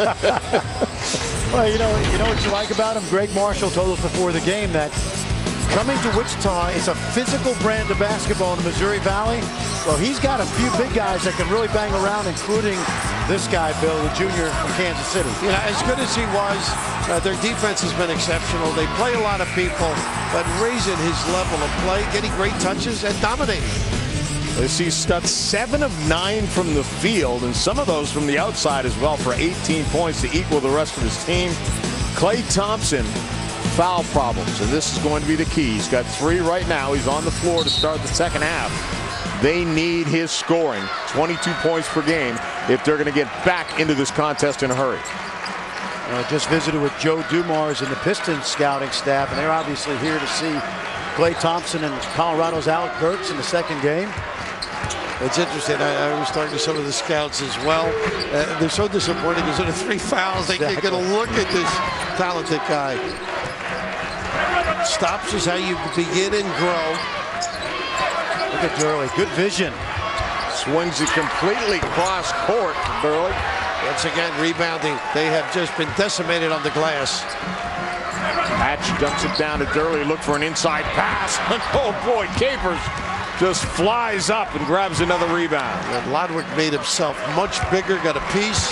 Well, you know what you like about him? Greg Marshall told us before the game that coming to Wichita is a physical brand of basketball in the Missouri Valley. Well, he's got a few big guys that can really bang around, including this guy, Bill, the junior from Kansas City. Yeah, as good as he was, their defense has been exceptional. They play a lot of people, but raising his level of play, getting great touches, and dominating. They see Stutz 7 of 9 from the field, and some of those from the outside as well for 18 points to equal the rest of his team. Klay Thompson, foul problems, and this is going to be the key. He's got 3 right now. He's on the floor to start the second half. They need his scoring, 22 points per game, if they're going to get back into this contest in a hurry. Just visited with Joe Dumars and the Pistons scouting staff, and they're obviously here to see Klay Thompson and Colorado's Alec Burks in the second game. It's interesting. I was talking to some of the scouts as well. They're so disappointed because of the 3 fouls. They can't get a look at this talented guy. Stops is how you begin and grow. Look at Durley. Good vision. Swings it completely cross court, Durley. Once again, rebounding. They have just been decimated on the glass. Hatch dumps it down to Durley. Look for an inside pass. Oh boy, Capers just flies up and grabs another rebound. And Lodwick made himself much bigger, got a piece.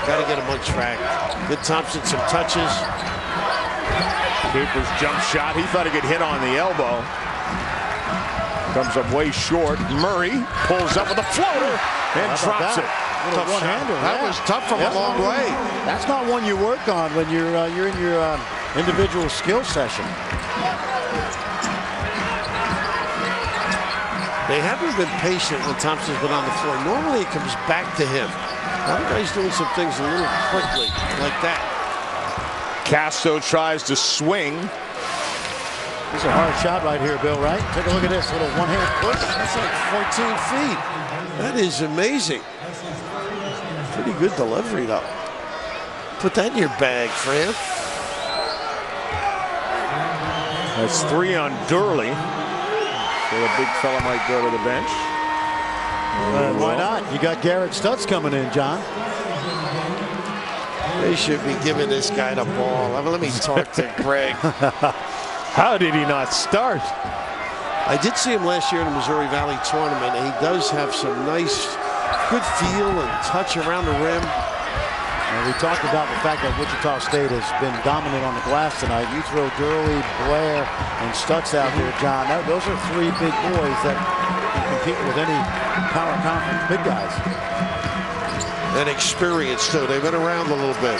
Got to get him on track. Good Thompson, some touches. Capers jump shot. He thought he could hit on the elbow. Comes up way short. Murray pulls up with a floater and drops it. Tough one-hander. That was tough from a long way. That's not one you work on when you're in your individual skill session. They haven't been patient when Thompson's been on the floor. Normally it comes back to him. Now the guy's doing some things a little quickly, like that. Castro tries to swing. This is a hard shot right here, Bill, right? Take a look at this little one-hand push. That's like 14 feet. That is amazing. Pretty good delivery, though. Put that in your bag, Fran. That's 3 on Durley. So the big fella might go to the bench. Why not? You got Garrett Stutz coming in, John. They should be giving this guy the ball. Let me talk to Greg. How did he not start? I did see him last year in the Missouri Valley tournament, and he does have some nice, good feel and touch around the rim. And we talked about the fact that Wichita State has been dominant on the glass tonight. You throw Durley, Blair, and Stutz out there, John. Those are 3 big boys that can compete with any power conference big guys. And experience, too. They've been around a little bit.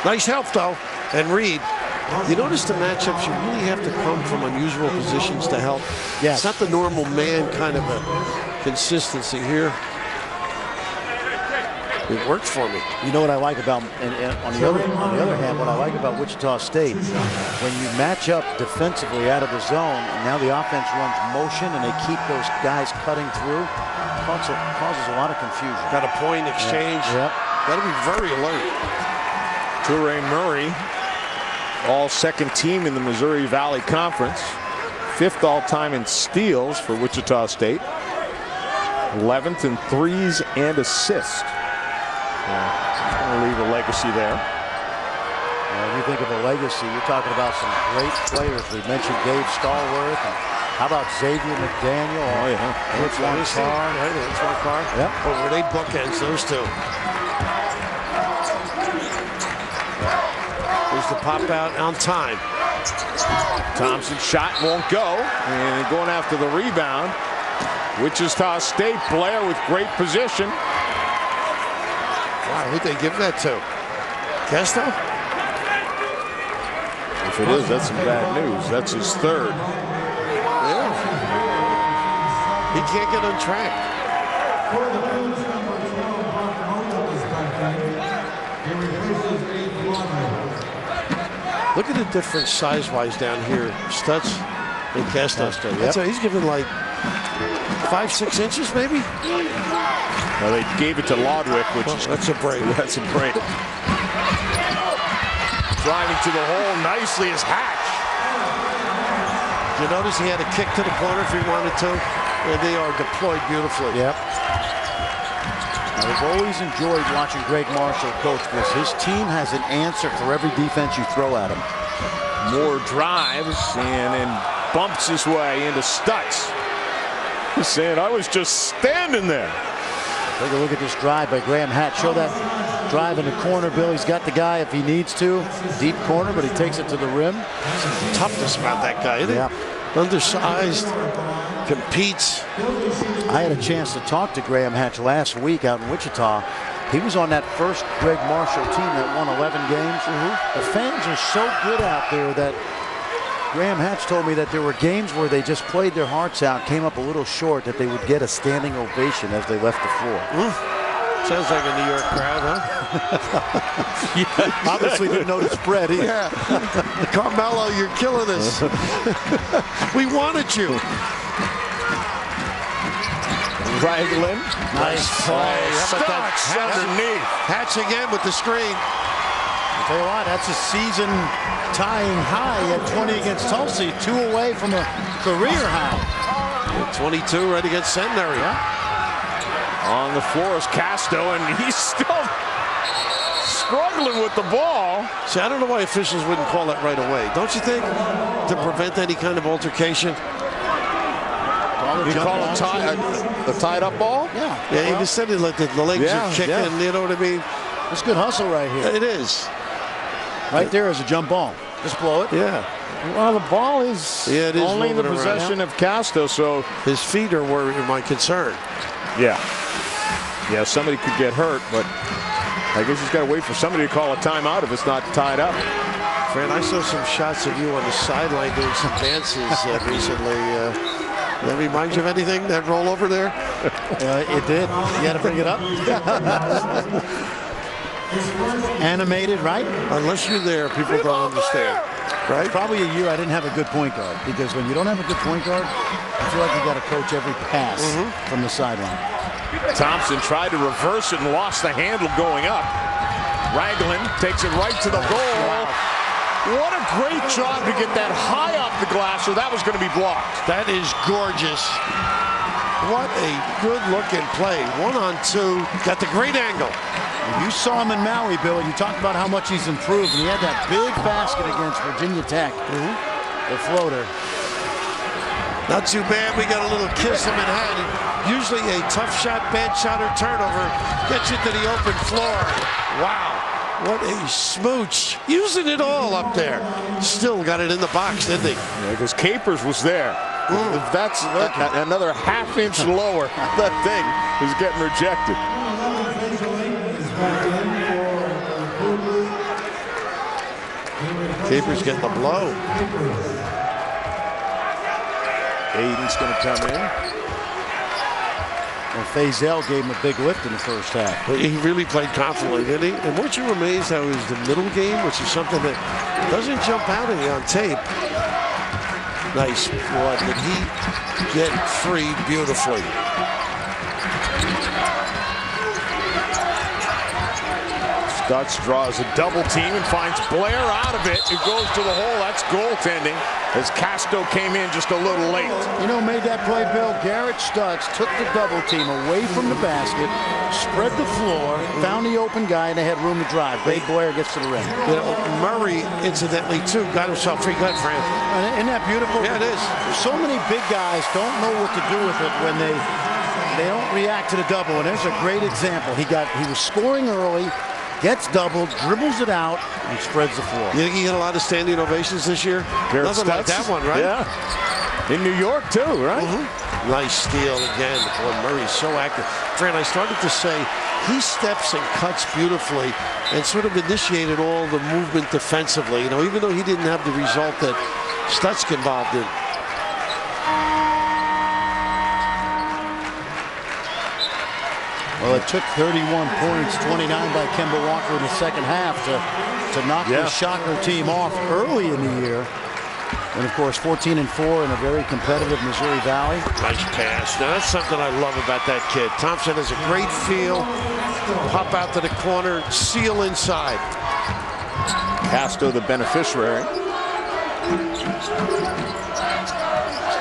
Nice help, though. And Reed, you notice the matchups, you really have to come from unusual positions to help. Yes. It's not the normal man kind of a consistency here. It worked for me. You know what I like about, and on the other hand, what I like about Wichita State, when you match up defensively out of the zone, and now the offense runs motion and they keep those guys cutting through, causes a lot of confusion. Got a point exchange. Yep. Got to be very alert. Toure Murray all-second team in the Missouri Valley Conference. 5th all-time in steals for Wichita State. 11th in threes and assists. It's going to leave a legacy there. When you think of a legacy, you're talking about some great players. We mentioned Dave Stallworth. And how about Xavier McDaniel? Oh, yeah. It's one car. It's one car. Yep. But were they bookends, those two? There's the pop out on time. Thompson shot won't go. And going after the rebound. Wichita State player with great position. Wow, who'd they give that to? Kesto? If it is, that's some bad news. That's his 3rd. Yeah. He can't get on track. Look at the difference size-wise down here. Stutz and Kesto. Yep. He's given like 5-6 inches, maybe? Well, they gave it to Lodwick, which is that's a break. That's a break. Driving to the hole nicely is Hatch. You notice he had a kick to the corner if he wanted to? And they are deployed beautifully. Yep. I've always enjoyed watching Greg Marshall coach because his team has an answer for every defense you throw at him. More drives and bumps his way into Stutz. He's saying, I was just standing there. Take a look at this drive by Graham Hatch. Show that drive in the corner, Bill. He's got the guy if he needs to. Deep corner, but he takes it to the rim. Toughness about that guy, isn't it? Undersized, competes. I had a chance to talk to Graham Hatch last week out in Wichita. He was on that first Greg Marshall team that won 11 games. The fans are so good out there that Graham Hatch told me that there were games where they just played their hearts out, came up a little short, that they would get a standing ovation as they left the floor. Sounds like a New York crowd, huh? Obviously didn't know the spread either. Yeah. Carmelo, you're killing us. We wanted you. Ragland. Nice play. How about that? Hatch underneath. Hatch again with the screen. I'll tell you what, that's a season tying high at 20 against Tulsa, 2 away from a career high. 22 ready to get centenary. On the floor is Casto, and he's still struggling with the ball. See, I don't know why officials wouldn't call it right away. Don't you think? To prevent any kind of altercation. You call it a tied-up ball? Yeah. Yeah, he just said it like the legs are kicking, you know what I mean? It's good hustle right here. It is. Right there is a jump ball. Just blow it. Yeah. Well, the ball is, it is only in the moving possession of Casto, so his feet are my concern. yeah, somebody could get hurt, but I guess he's got to wait for somebody to call a timeout if it's not tied up. Fran, I saw some shots of you on the sideline doing some dances recently. That remind you of anything? That roll over there? It did. You got to bring it up. Animated, right? Unless you're there, people don't understand. Right? Probably a year I didn't have a good point guard, because when you don't have a good point guard, I feel like you got to coach every pass from the sideline. Thompson tried to reverse it and lost the handle going up. Ragland takes it right to the goal. What a great job to get that high off the glass, or that was going to be blocked. That is gorgeous. What a good-looking play. 1-on-2. Got the great angle. You saw him in Maui, Bill, and you talked about how much he's improved, and he had that big basket against Virginia Tech. The floater. Not too bad. We got a little kiss in Manhattan. Usually a tough shot, bad shot, or turnover gets you to the open floor. Wow. What a smooch. Using it all up there. Still got it in the box, didn't he? Yeah, because Capers was there. If that's another half-inch lower, that thing is getting rejected. Capers getting the blow. Aiden's going to come in. And Faisal gave him a big lift in the first half. But he really played confidently, didn't he? And weren't you amazed how his the middle game, which is something that doesn't jump out at you on tape. Nice. Boy, did he get free beautifully. Stutz draws a double team and finds Blair out of it. It goes to the hole. That's goaltending as Casto came in just a little late. You know, made that play, Bill. Garrett Stutz took the double team away from the basket, spread the floor, found the open guy, and they had room to drive. Dave Blair gets to the rim. You know, Murray, incidentally, too, got himself free cut, Fran. Isn't that beautiful? Yeah, it is. So many big guys don't know what to do with it when they don't react to the double. And there's a great example. He was scoring early, gets doubled, dribbles it out, and spreads the floor. You think he had a lot of standing ovations this year? Garrett Nothing like Stutz? that one, right? Yeah. In New York, too, right? Nice steal again. Boy, Murray's so active. Fran, I started to say he steps and cuts beautifully and sort of initiated all the movement defensively. You know, even though he didn't have the result that Stutz involved in. Well, it took 31 points, 29 by Kemba Walker in the second half to knock the Shocker team off early in the year. And, of course, 14-4 in a very competitive Missouri Valley. Nice pass. Now, that's something I love about that kid. Thompson has a great feel. Pop out to the corner, seal inside. Casto, the beneficiary.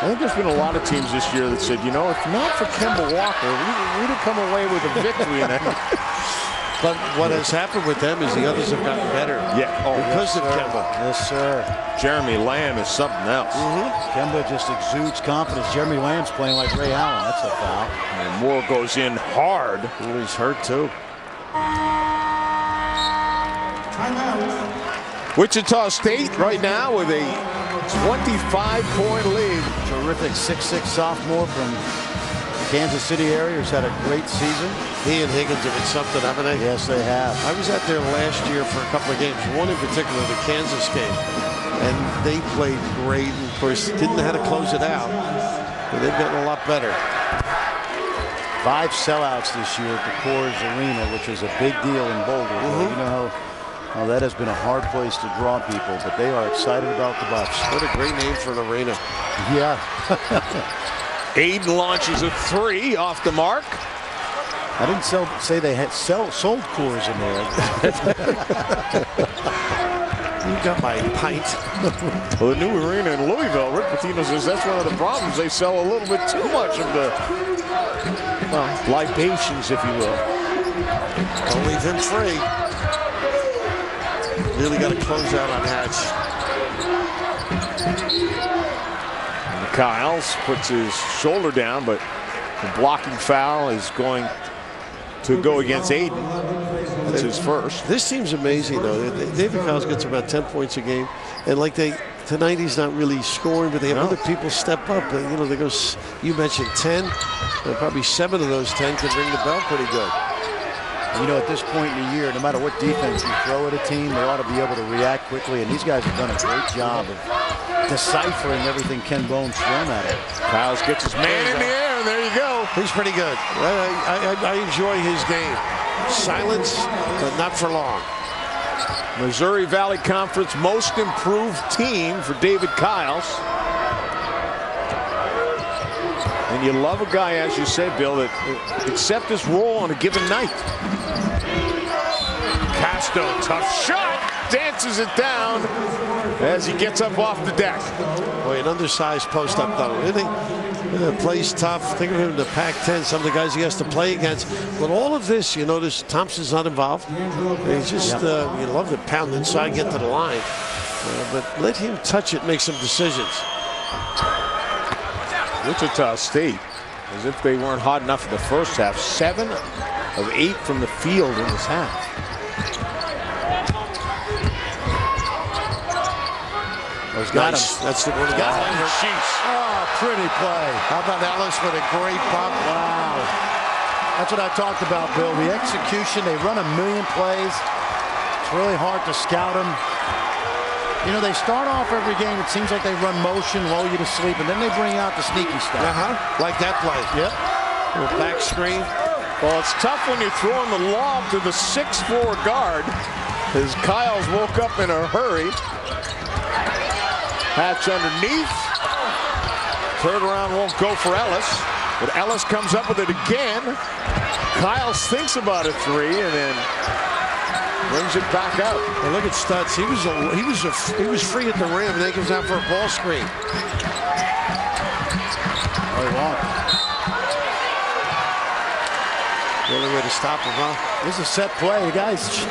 I think there's been a lot of teams this year that said, you know, if not for Kemba Walker, we'd have come away with a victory in that. But what has happened with them is the others have gotten better. Yeah. Because of Kemba. Yes, sir. Jeremy Lamb is something else. Kemba just exudes confidence. Jeremy Lamb's playing like Ray Allen. That's a foul. And Moore goes in hard. Well, he's hurt, too. Wichita State right now with a 25-point lead. Terrific 6'6" sophomore from the Kansas City area who's had a great season. He and Higgins have been something, haven't they? Yes, they have. I was out there last year for a couple of games, one in particular, the Kansas game. And they played great, and of course, didn't know how to close it out. But they've gotten a lot better. 5 sellouts this year at the Coors Arena, which is a big deal in Boulder. You know how that has been a hard place to draw people, but they are excited about the Bucks. What a great name for an arena. Yeah. Aiden launches a 3 off the mark. I didn't say they had sold Coors in there. You got my pint. Well, the new arena in Louisville, Rick Pitino says that's one of the problems. They sell a little bit too much of the, well, libations, if you will. Don't leave him free. Really got to close out on Hatch. And Kyles puts his shoulder down, but the blocking foul is going to go against Aiden. That's his first. This team's amazing, though. David Kyles gets about 10 points a game, and like tonight he's not really scoring, but they have other people step up. And, you know, they go. You mentioned 10, and probably 7 of those 10 can ring the bell pretty good. You know, at this point in the year, no matter what defense you throw at a team, they ought to be able to react quickly. And these guys have done a great job of deciphering everything Ken Bone's thrown at it. Kyles gets his man in the air, and there you go. He's pretty good. I enjoy his game. Silence, but not for long. Missouri Valley Conference most improved team for David Kyles. And you love a guy, as you say, Bill, that accepts his role on a given night. Casto, tough shot, dances it down as he gets up off the deck. Boy, an undersized post-up though, isn't he? Plays tough. Think of him in the Pac-10, some of the guys he has to play against. But all of this, you notice Thompson's not involved. He's just, you love to pound inside, get to the line. But let him touch it, make some decisions. Wichita State, as if they weren't hot enough in the first half, 7 of 8 from the field in this half. Nice. That's the one. Oh, pretty play. How about Ellis with a great pop? Wow. That's what I talked about, Bill. The execution, they run a million plays. It's really hard to scout them. You know, they start off every game, it seems like they run motion, lull you to sleep, and then they bring out the sneaky stuff. Like that play. Yep. Little back screen. Well, it's tough when you're throwing the lob to the 6'4" guard, as Kyles woke up in a hurry. Hatch underneath. Third round won't go for Ellis, but Ellis comes up with it again. Kyles thinks about a 3, and then Brings it back out. And look at Stutz. He was free at the rim, and then he comes out for a ball screen. Oh, he won't. The only way to stop him, huh? This is a set play, you guys.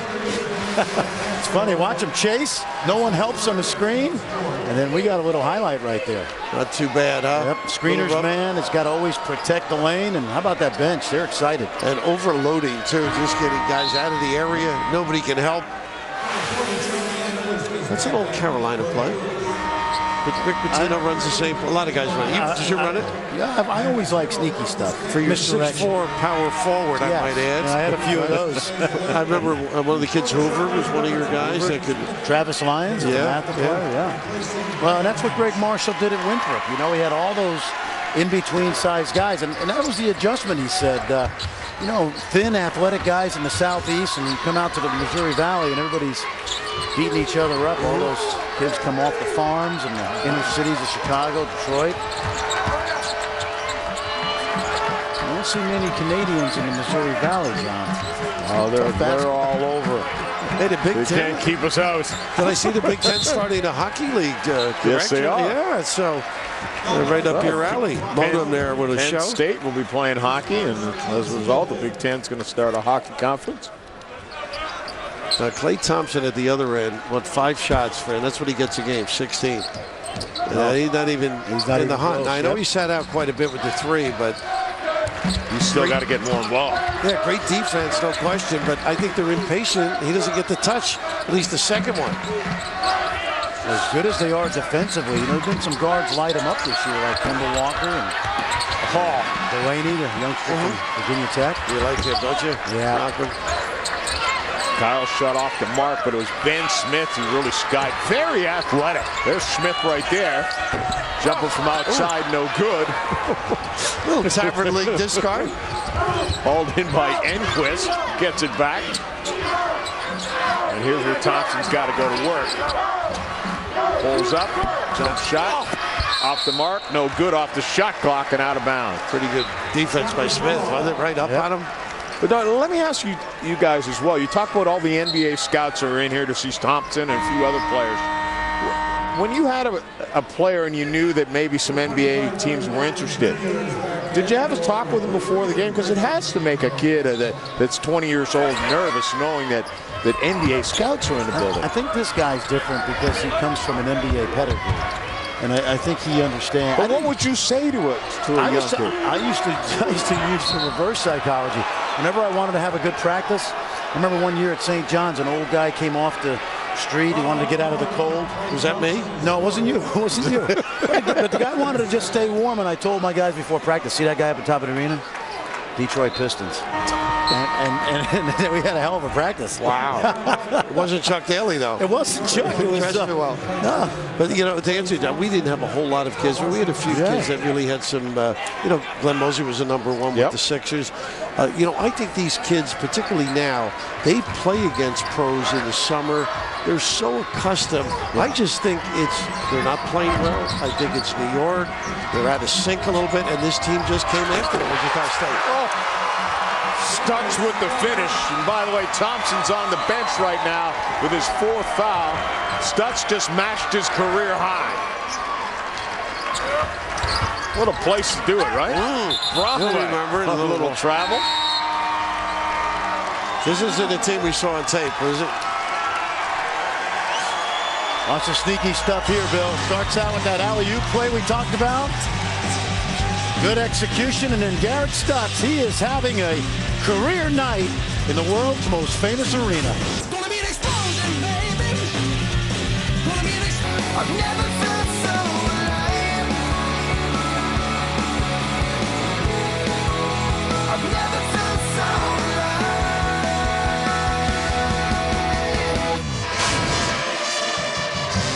It's funny, watch him chase. No one helps on the screen. And then we got a little highlight right there. Not too bad, huh? Yep, screener's man has got to always protect the lane. And how about that bench? They're excited. And overloading, too. Just getting guys out of the area. Nobody can help. That's an old Carolina play. Rick Pitino runs the same. A lot of guys run it. Did you run it? Yeah, I always like sneaky stuff. For your 6'4" power forward, I might add. I had a few of those. I remember one of the kids, Hoover, was one of your guys that could. Travis Lyons, yeah. Well, and that's what Greg Marshall did at Winthrop. You know, he had all those in-between size guys, and that was the adjustment, he said. You know, thin, athletic guys in the Southeast, and you come out to the Missouri Valley, and everybody's beating each other up. All those kids come off the farms and the inner cities of Chicago, Detroit. You don't see many Canadians in the Missouri Valley, John. Oh, they're all over. Hey, the Big Ten can't keep us out. Did I see the Big Ten starting a hockey league? Yes, they are. Yeah, so they're right up your alley. Logan there with a Penn show. State will be playing hockey, and as a result, the Big Ten's going to start a hockey conference. Clay Thompson at the other end won 5 shots, and that's what he gets a game, 16. He's not even in the hunt. Now, I know he sat out quite a bit with the 3, but you still got to get more involved. Yeah, great defense, no question, but I think they're impatient. He doesn't get the touch, at least the second one. As good as they are defensively, you know, there's been some guards light them up this year, like Kemba Walker and Paul Delaney, the youngster from Virginia Tech. You like him, don't you? Yeah. Malcolm. Kyle shut off the mark, but it was Ben Smith who really skied. Very athletic. There's Smith right there. Jumping from outside, no good. Little Tavern League discard. Hauled in by Enquist. Gets it back. And here's where Thompson's got to go to work. Pulls up. Jump shot. Off the mark. No good off the shot clock and out of bounds. Pretty good defense by Smith, wasn't it? Right up on him. But let me ask you guys as well. You talk about all the NBA scouts are in here to see Thompson and a few other players. When you had a player and you knew that maybe some NBA teams were interested, did you have a talk with him before the game? Because it has to make a kid that's 20 years old nervous knowing that NBA scouts are in the building. I think this guy's different because he comes from an NBA pedigree. And I think he understands. But what would you say to a young kid? I used to use the reverse psychology. Whenever I wanted to have a good practice, I remember one year at St. John's, an old guy came off the street. He wanted to get out of the cold. Was that me? No, it wasn't you. It wasn't you. But the guy wanted to just stay warm, and I told my guys before practice, see that guy up at the top of the arena? Detroit Pistons. And we had a hell of a practice. Wow. It wasn't Chuck Daly, though. It wasn't Chuck. It was well. No. But, you know, to answer that, we didn't have a whole lot of kids. But we had a few kids that really had some, you know, Glenn Mosley was the #1 with the Sixers. You know, I think these kids, particularly now, they play against pros in the summer. They're so accustomed. I just think they're not playing well. I think it's New York. They're out of sync a little bit, and this team just came after them, Wichita State. Stutz with the finish. And by the way, Thompson's on the bench right now with his 4th foul. Stutz just matched his career high. What a place to do it, right? Broadway. Remember a little travel. This isn't the team we saw on tape, is it? Lots of sneaky stuff here, Bill. Starts out with that alley-oop play we talked about. Good execution, and then Garrett Stutz, he is having a career night in the world's most famous arena. Gonna be an explosion, baby. Gonna be an explosion. I've never felt so alive. I've never felt so alive.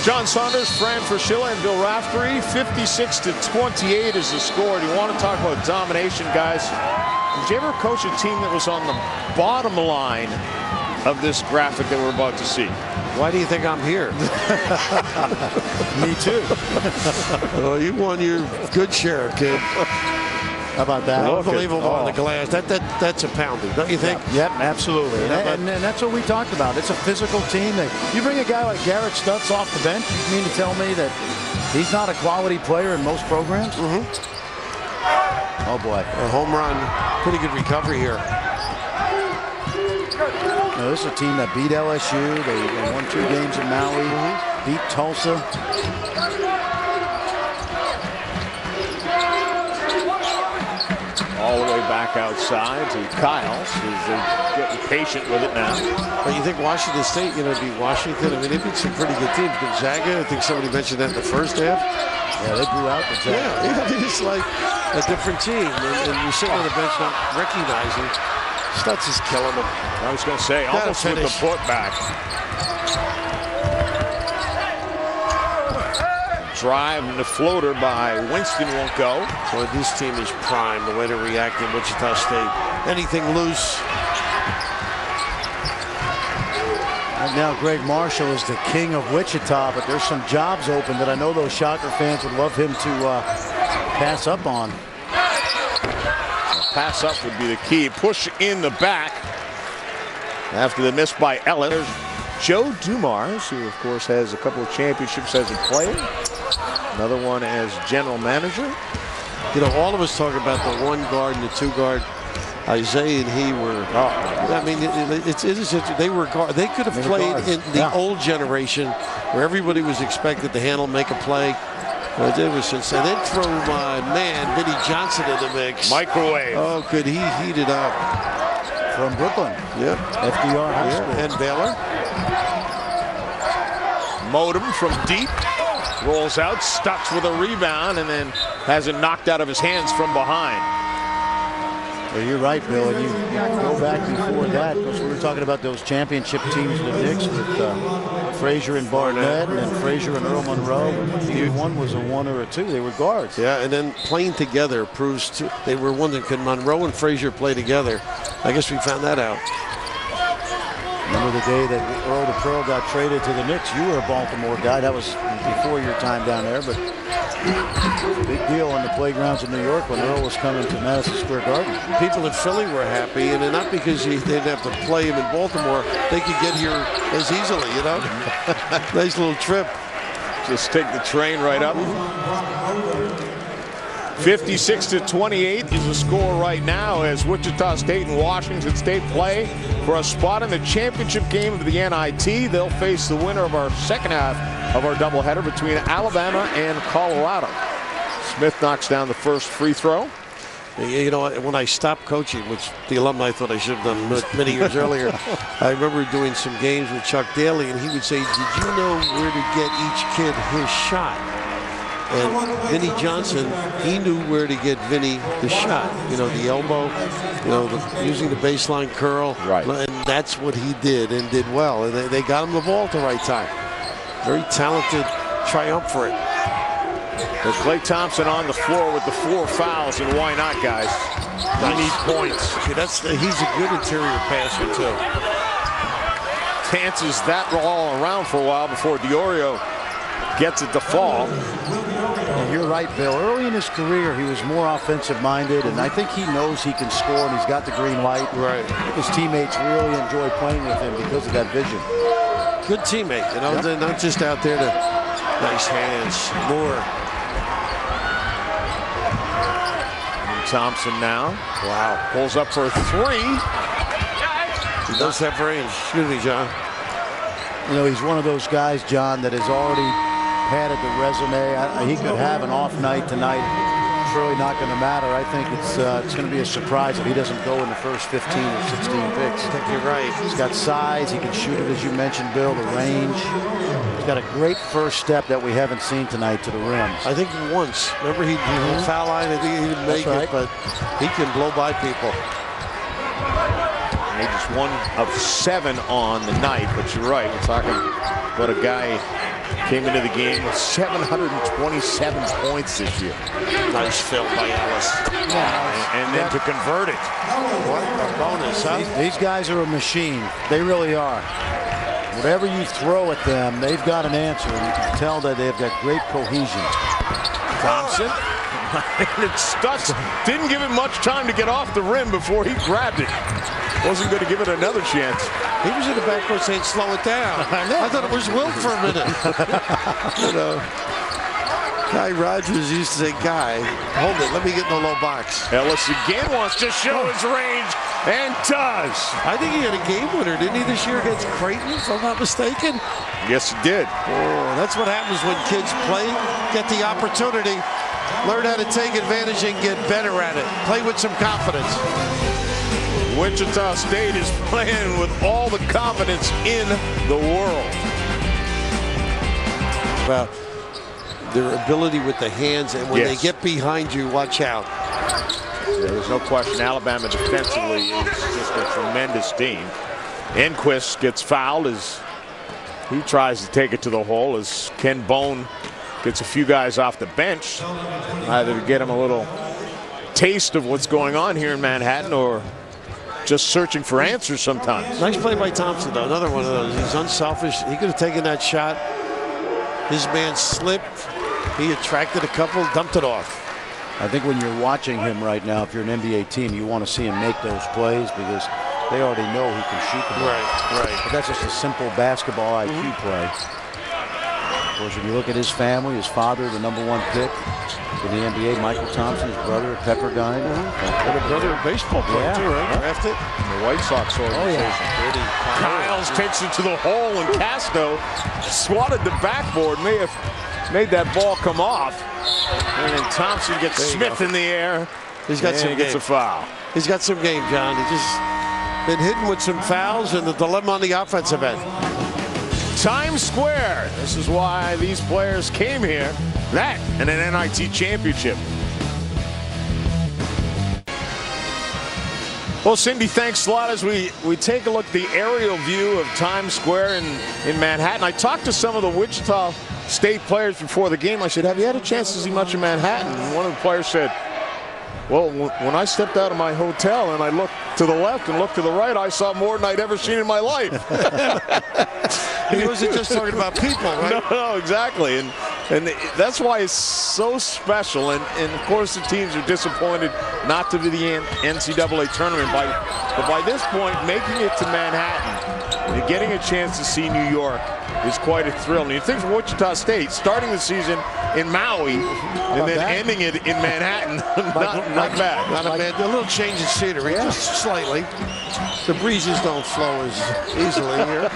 John Saunders, Fran Fraschilla, and Bill Raftery. 56-28 is the score. Do you want to talk about domination, guys? Did you ever coach a team that was on the bottom line of this graphic that we're about to see? Why do you think I'm here? Me too. Well, you won your good share, kid. How about that? Unbelievable on the glass. That's a pounding, don't you think? Yep, absolutely. And that's what we talked about. It's a physical team. You bring a guy like Garrett Stutz off the bench, you mean to tell me that he's not a quality player in most programs? Oh, boy. A home run. Pretty good recovery here. Now, this is a team that beat LSU. They won 2 games in Maui, beat Tulsa. All the way back outside to Kyles, who's getting patient with it now. But you think Washington State, beat Washington? I mean, they beat some pretty good teams. Gonzaga, I think somebody mentioned that in the first half. Yeah, they blew out Gonzaga. Yeah, it's like a different team. And you're sitting on the bench not recognizing Stutz is killing them. I was going to say, almost with the putback. Drive and the floater by Winston won't go. Boy, this team is prime. The way to react in Wichita State. Anything loose. Right now, Greg Marshall is the king of Wichita, but there's some jobs open that I know those Shocker fans would love him to pass up on. Pass up would be the key. Push in the back after the miss by Ellis. There's Joe Dumars, who of course has a couple of championships as a player. Another one as general manager. All of us talk about the 1 guard and the 2 guard. Isaiah and he were. I mean, they were. They could have played in the old generation, where everybody was expected to handle, make a play. But it was since and then throw my man Vinny Johnson in the mix. Microwave. Oh, could he heat it up? From Brooklyn. Yep. FDR High School. And Baylor. Modem from deep. Rolls out, Stutz with a rebound, and then has it knocked out of his hands from behind. Well, you're right, Bill. And you go back before that, because we were talking about those championship teams with the Knicks with Frazier and Barnett, and then Frazier and Earl Monroe. Either one was a 1 or a 2. They were guards. Yeah, and then playing together proves they were wondering, could Monroe and Frazier play together? I guess we found that out. Remember the day that Earl the Pearl got traded to the Knicks? You were a Baltimore guy. That was before your time down there, but big deal on the playgrounds in New York when Earl was coming to Madison Square Garden. People in Philly were happy, and not because they didn't have to play him in Baltimore. They could get here as easily, Nice little trip. Just take the train right up. 56-28 is the score right now as Wichita State and Washington State play for a spot in the championship game of the NIT. They'll face the winner of our second half of our doubleheader between Alabama and Colorado. Smith knocks down the first free throw. When I stopped coaching, which the alumni thought I should have done many years earlier, I remember doing some games with Chuck Daly, and he would say, did you know where to get each kid his shot? And Vinny Johnson, he knew where to get Vinny the shot. The elbow, using the baseline curl. Right. And that's what he did and did well. And they got him the ball at the right time. Very talented, triumvirate. There's Klay Thompson on the floor with the 4 fouls, and why not, guys? We need points. He's a good interior passer, too. Dances that all around for a while before DiOrio gets it to fall. And you're right, Bill. Early in his career, he was more offensive-minded, and I think he knows he can score, and he's got the green light. Right. His teammates really enjoy playing with him because of that vision. Good teammate, They're not just out there to nice hands. More. And Thompson now. Wow. Pulls up for a 3. He does have range. Excuse me, John. He's one of those guys, John, that has already padded the resume. He could have an off night tonight. It's really not going to matter. I think it's going to be a surprise if he doesn't go in the first 15 or 16 picks. I think you're right. He's got size. He can shoot it, as you mentioned, Bill, the range. He's got a great first step that we haven't seen tonight to the rim. I think once. Remember, he foul line. I think he didn't make it, but he can blow by people. He just 1 of 7 on the night, but you're right. We're talking about a guy came into the game with 727 points this year. Nice fill by Ellis. And then to convert it. What a bonus, huh? These guys are a machine. They really are. Whatever you throw at them, they've got an answer. And you can tell that they've got great cohesion. Thompson And Stutz didn't give him much time to get off the rim before he grabbed it. Wasn't going to give it another chance. He was in the backcourt saying, slow it down. I thought it was Wilt for a minute. You know, Guy Rogers used to say, Guy, hold it, let me get in the low box. Ellis again wants to show his range, and does. I think he had a game winner, didn't he, this year against Creighton, if I'm not mistaken? Yes, he did. Oh, that's what happens when kids play, get the opportunity, learn how to take advantage and get better at it. Play with some confidence. Wichita State is playing with all the confidence in the world. Well, their ability with the hands, and when they get behind you, watch out. There's no question Alabama defensively is just a tremendous team. Enquist gets fouled as he tries to take it to the hole, as Ken Bone gets a few guys off the bench, either to get him a little taste of what's going on here in Manhattan or just searching for answers sometimes. Nice play by Thompson, though. Another one of those. He's unselfish. He could have taken that shot. His man slipped. He attracted a couple, dumped it off. I think when you're watching him right now, if you're an NBA team, you want to see him make those plays because they already know he can shoot the ball. Right. But that's just a simple basketball IQ play. Of course, when you look at his family, his father, the #1 pick in the NBA, Michael Thompson, his brother, a Pepperdine. And a brother, a baseball player, too, right? Drafted. The White Sox organization. Kyles takes it to the hole, and Castro swatted the backboard. May have made that ball come off. And then Thompson gets Smith in the air. He's got some game. Gets a foul. He's got some game, John. He's just been hitting with some fouls and the dilemma on the offensive end. Times Square. This is why these players came here. That and an NIT championship. Well, Cindy, thanks a lot. As we take a look at the aerial view of Times Square in Manhattan. I talked to some of the Wichita State players before the game. I said, have you had a chance to see much of Manhattan? And one of the players said, well, when I stepped out of my hotel and I looked to the left and looked to the right, I saw more than I'd ever seen in my life. He wasn't just talking about people, right? No, exactly. And that's why it's so special. And of course, the teams are disappointed not to be the NCAA tournament. But by this point, making it to Manhattan and getting a chance to see New York is quite a thrill. And you think for Wichita State, starting the season in Maui and then ending it in Manhattan, not bad. Not a bad. A little change in scenery, just slightly. The breezes don't flow as easily here.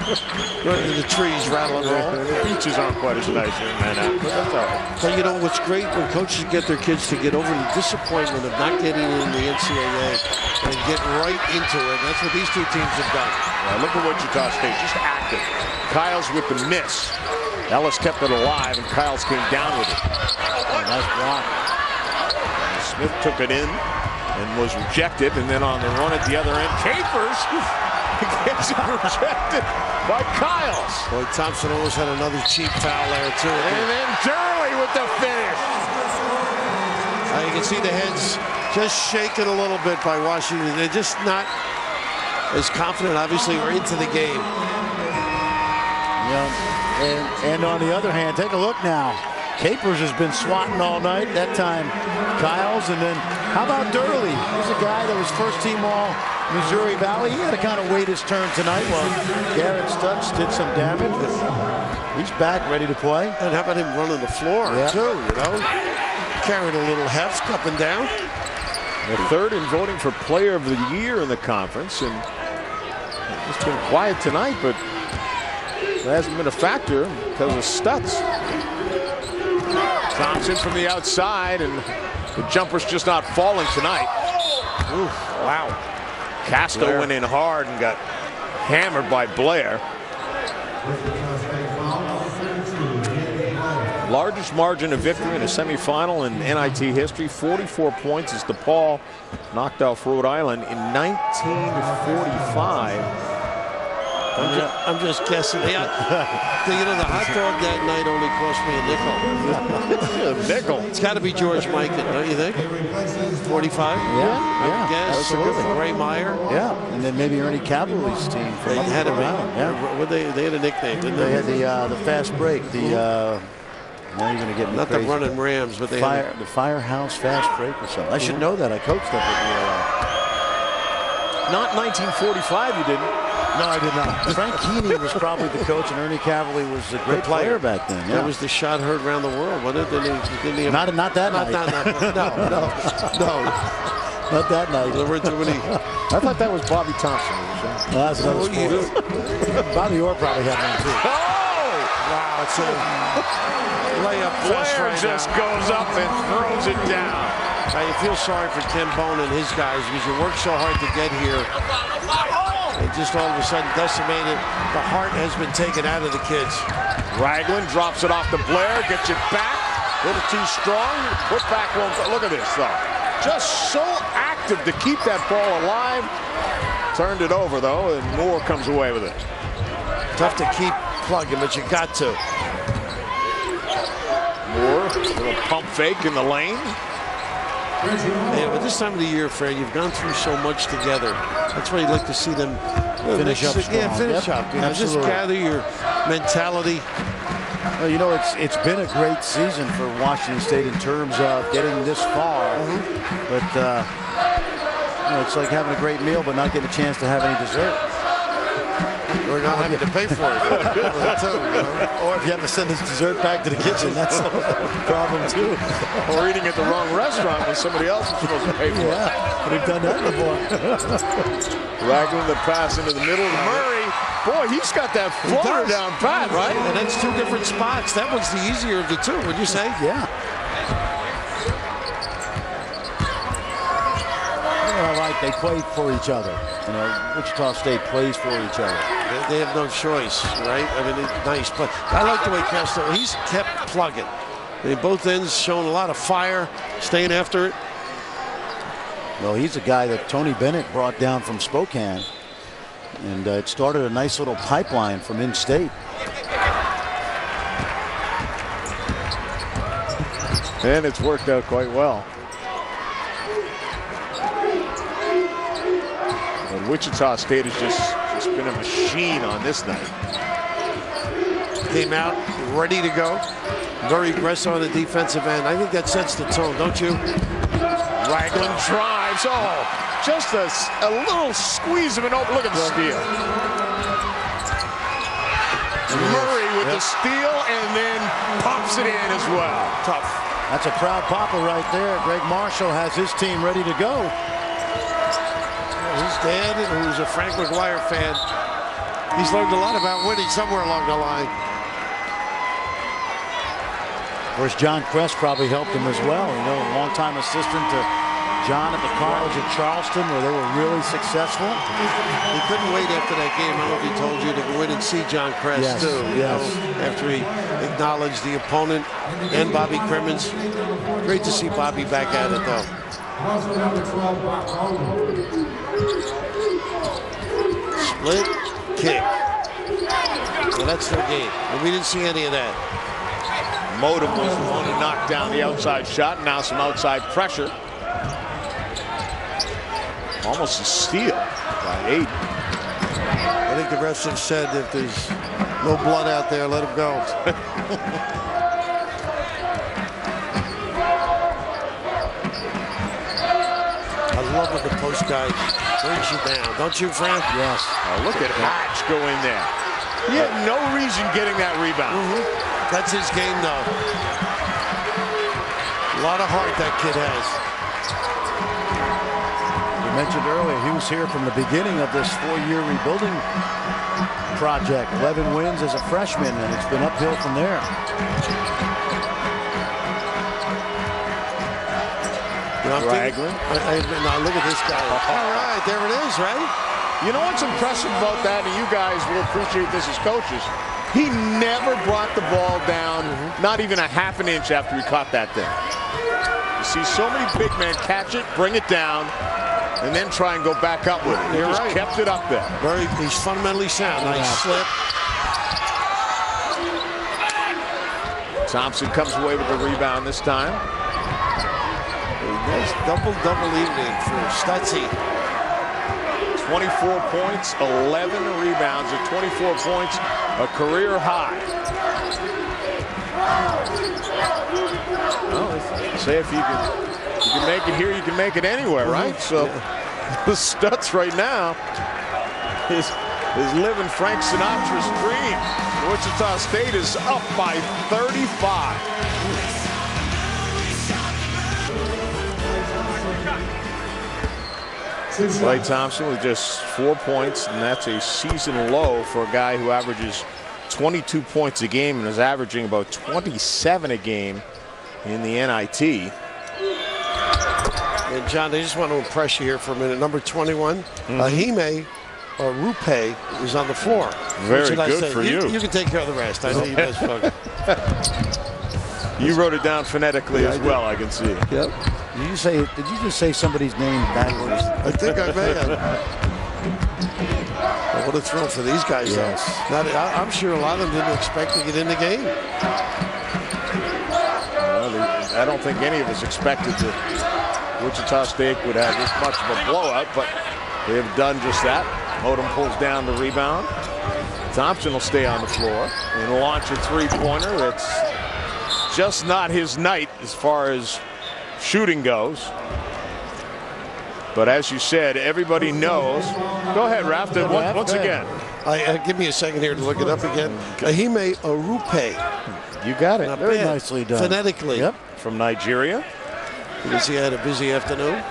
The trees rattle and roll. The beaches aren't quite as nice here in Manhattan, but that's all right. But you know what's great when coaches get their kids to get over the disappointment of not getting in the NCAA and get right into it. That's what these two teams have done. Look at Wichita State, just active. Kyles with the miss. Ellis kept it alive, and Kyles came down with it. Nice block. Smith took it in and was rejected, and then on the run at the other end, Capers gets it rejected by Kyles. Boy, Thompson almost had another cheap foul there, too. And then Durley with the finish. You can see the heads just shaking a little bit by Washington. They're just not as confident, obviously, or into the game. Yeah, and on the other hand, take a look now. Capers has been swatting all night. That time, Kyles, and then how about Durley? He's a guy that was first team all Missouri Valley. He had to kind of wait his turn tonight while Garrett Stutz did some damage. But he's back, ready to play. And how about him running the floor, too, you know? Carrying a little heft up and down. The third in voting for Player of the Year in the conference, and it's been quiet tonight, but it hasn't been a factor because of Stutz. Thompson from the outside, and the jumper's just not falling tonight. Oof, wow. Castro went in hard and got hammered by Blair. Largest margin of victory in a semifinal in NIT history, 44 points as DePaul knocked off Rhode Island in 1945. I'm just guessing. You know, the hot dog that night only cost me a nickel. A nickel. It's got to be George Mikan, don't you think? 45? Yeah. Guess. That was a good one. Ray Meyer. Yeah, and then maybe Ernie Cavalry's team. They had a Yeah. they had a nickname, didn't They they? had the fast break, the Now you're going to get me Not crazy. the running Rams, but they the Firehouse Fast Break or something. I should know that. I coached up at Not 1945, you didn't. No, I did not. Frank Keeney was probably the coach, and Ernie Cavalli was a great player back then. Yeah. That was the shot heard around the world, wasn't it? Didn't he have, Not that night. no. Not that night. There weren't too many. I thought that was Bobby Thompson. That's another sport. Bobby Orr probably had one too. Wow, it's a layup fest Blair right just now. goes up and throws it down. You feel sorry for Tim Bone and his guys because you worked so hard to get here. And just all of a sudden decimated. The heart has been taken out of the kids. Ragland drops it off to Blair, gets it back. A little too strong. Put back one. Look at this, though. Just so active to keep that ball alive. Turned it over, though, and Moore comes away with it. Tough to keep plugging, but you got to. Moore, little pump fake in the lane. Yeah, but this time of the year, Fred, you've gone through so much together. That's why you'd like to see them Finish up strong. Yeah, finish Yep, up. You know, just absolutely. gather your mentality. Well, you know, it's been a great season for Washington State in terms of getting this far. But you know, it's like having a great meal but not getting a chance to have any dessert. Or not having to pay for it. Or if you have to send this dessert back to the kitchen, that's a problem too. Or eating at the wrong restaurant when somebody else is supposed to pay for it. Yeah, we've done that before. Ragland, the pass into the middle of Murray. Boy, he's got that floater down pat, right? And that's two different spots. That one's the easier of the two, would you say? Yeah. Well, like they play for each other. You know, Wichita State plays for each other. They have no choice, right? I mean, nice play. I like the way Castro, he's kept plugging. I mean, both ends showing a lot of fire, staying after it. Well, he's a guy that Tony Bennett brought down from Spokane. And it started a nice little pipeline from in-state. And it's worked out quite well. And Wichita State has just been a machine on this night. Came out ready to go. Very aggressive on the defensive end. I think that sets the tone, don't you? Ragland drives. Oh, just a little squeeze of an open. Look at the steal. Murray with the steal and then pops it in as well. Tough. That's a proud papa right there. Greg Marshall has his team ready to go. His dad, who's a Frank McGuire fan, he's learned a lot about winning somewhere along the line. Of course, John Kress probably helped him as well. You know, a longtime assistant to John at the college at Charleston, where they were really successful. He couldn't wait after that game. I don't know if he told you to go in and see John Kress Yes, too. You yes. know, after he acknowledged the opponent and Bobby Crimmins. Great to see Bobby back at it though. Split kick. Well, that's their game. And we didn't see any of that. Modem was the one to knock down the outside shot. Now some outside pressure. Almost a steal by Aiden. I think the refs have said if there's no blood out there, let him go. I love when the post guy brings you down. Don't you, Frank? Yes. Oh, look at Hatch go in there. He had no reason getting that rebound. That's his game, though. A lot of heart that kid has. You mentioned earlier, he was here from the beginning of this 4-year rebuilding project. 11 wins as a freshman, and it's been uphill from there. Ragland. Now look at this guy. All right, there it is, right? You know what's impressive about that, and you guys will appreciate this as coaches? He never brought the ball down, not even a half an inch after he caught that thing. You see so many big men catch it, bring it down, and then try and go back up with it. He just kept it up there. He's fundamentally sound. Nice slip. Thompson comes away with the rebound this time. Nice double evening for Stutzy. 24 points, 11 rebounds at 24 points, a career high. Well, say if you can make it here, you can make it anywhere, right? So the Stutz right now is living Frank Sinatra's dream. Wichita State is up by 35. Klay Thompson with just 4 points, and that's a season low for a guy who averages 22 points a game and is averaging about 27 a game in the NIT. And John, I just want to impress you here for a minute. Number 21, Ahime Rupe is on the floor. Very good for you. You can take care of the rest. I know you guys fucking. You wrote it down phonetically as well, I can see. Yep. Did you just say somebody's name backwards? I think I may have. What a thrill for these guys, Yes. though. Now, I'm sure a lot of them didn't expect to get in the game. I don't think any of us expected that Wichita State would have this much of a blowout, but they have done just that. Odom pulls down the rebound. Thompson will stay on the floor and launch a three-pointer. It's just not his night as far as shooting goes. But as you said, everybody knows. Go ahead, Raph. Once again. Give me a second here to look it up again. Ahime Rupe. You got it. Not Very bad. nicely done. Phonetically. Yep. From Nigeria. Because he had a busy afternoon.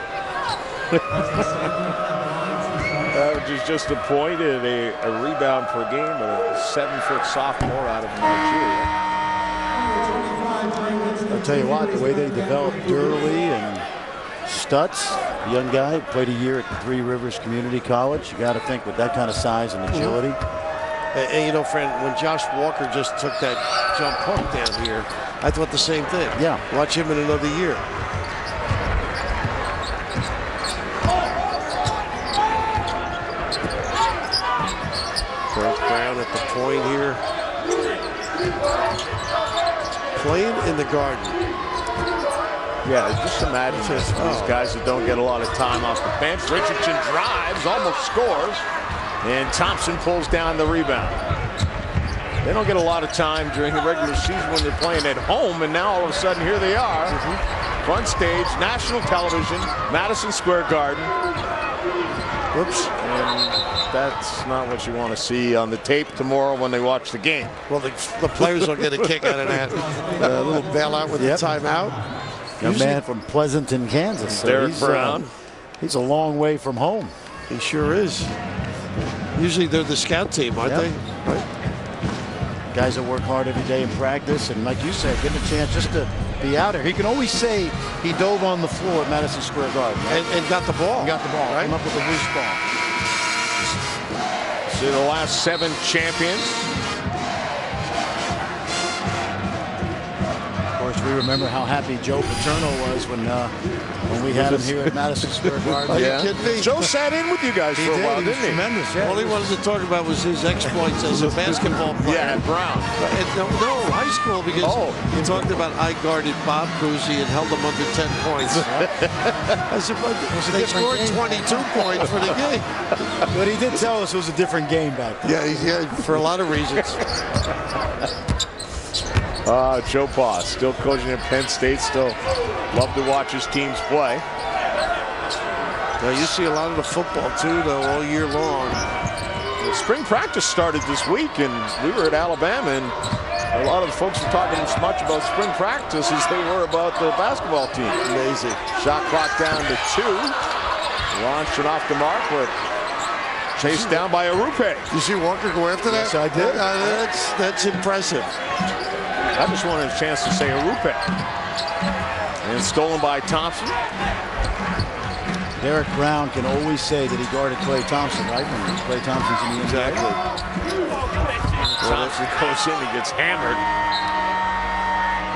Averages just a point and a rebound per game, but a 7-foot sophomore out of Nigeria. I'll tell you what, the way they developed Durley and Stutz, a young guy, played a year at the Three Rivers Community College. You got to think with that kind of size and agility. And you know, friend, when Josh Walker just took that jump hook down here, I thought the same thing. Yeah. Watch him in another year. Broke Brown at the point here. Playing in the Garden. Yeah, just imagine this. These guys that don't get a lot of time off the bench. Richardson drives, almost scores, and Thompson pulls down the rebound. They don't get a lot of time during the regular season when they're playing at home, and now all of a sudden here they are. Front stage, national television, Madison Square Garden. Whoops. And that's not what you want to see on the tape tomorrow when they watch the game. Well, the players will get a kick out of that. A little bailout with the timeout. Young man from Pleasanton, Kansas. So Derek Brown. He's a long way from home. He sure is. Usually they're the scout team, aren't they? Right? Guys that work hard every day in practice, and like you said, getting a chance just to be out there. He can always say he dove on the floor at Madison Square Garden. Right? And got the ball. Got the ball. Right? Came up with a loose ball. So the last 7 champions. Of course, we remember how happy Joe Paterno was when we had him here at Madison Square Garden. Are you kidding me? Joe sat in with you guys for a while, didn't he? Tremendous. Yeah. All he wanted to talk about was his exploits as a basketball player. Yeah, at Brown. No, high school, because he talked about I guarded Bob Cousy and held him under 10 points. I said, but they scored 22 points for the game. But he did tell us it was a different game back then. Yeah, for a lot of reasons. Joe Pa, still coaching at Penn State, still love to watch his teams play. Now you see a lot of the football too, though, all year long. Well, spring practice started this week, and we were at Alabama, and a lot of the folks were talking as much about spring practice as they were about the basketball team. Amazing. Shot clock down to 2. Launched it off the mark, but chased down by Arupe. You see Walker go after that? Yes, I did. That's impressive. I just wanted a chance to say Arupe. And stolen by Thompson. Derek Brown can always say that he guarded Klay Thompson, right? When Klay Thompson's in the NBA. Exactly. Thompson goes in, he gets hammered.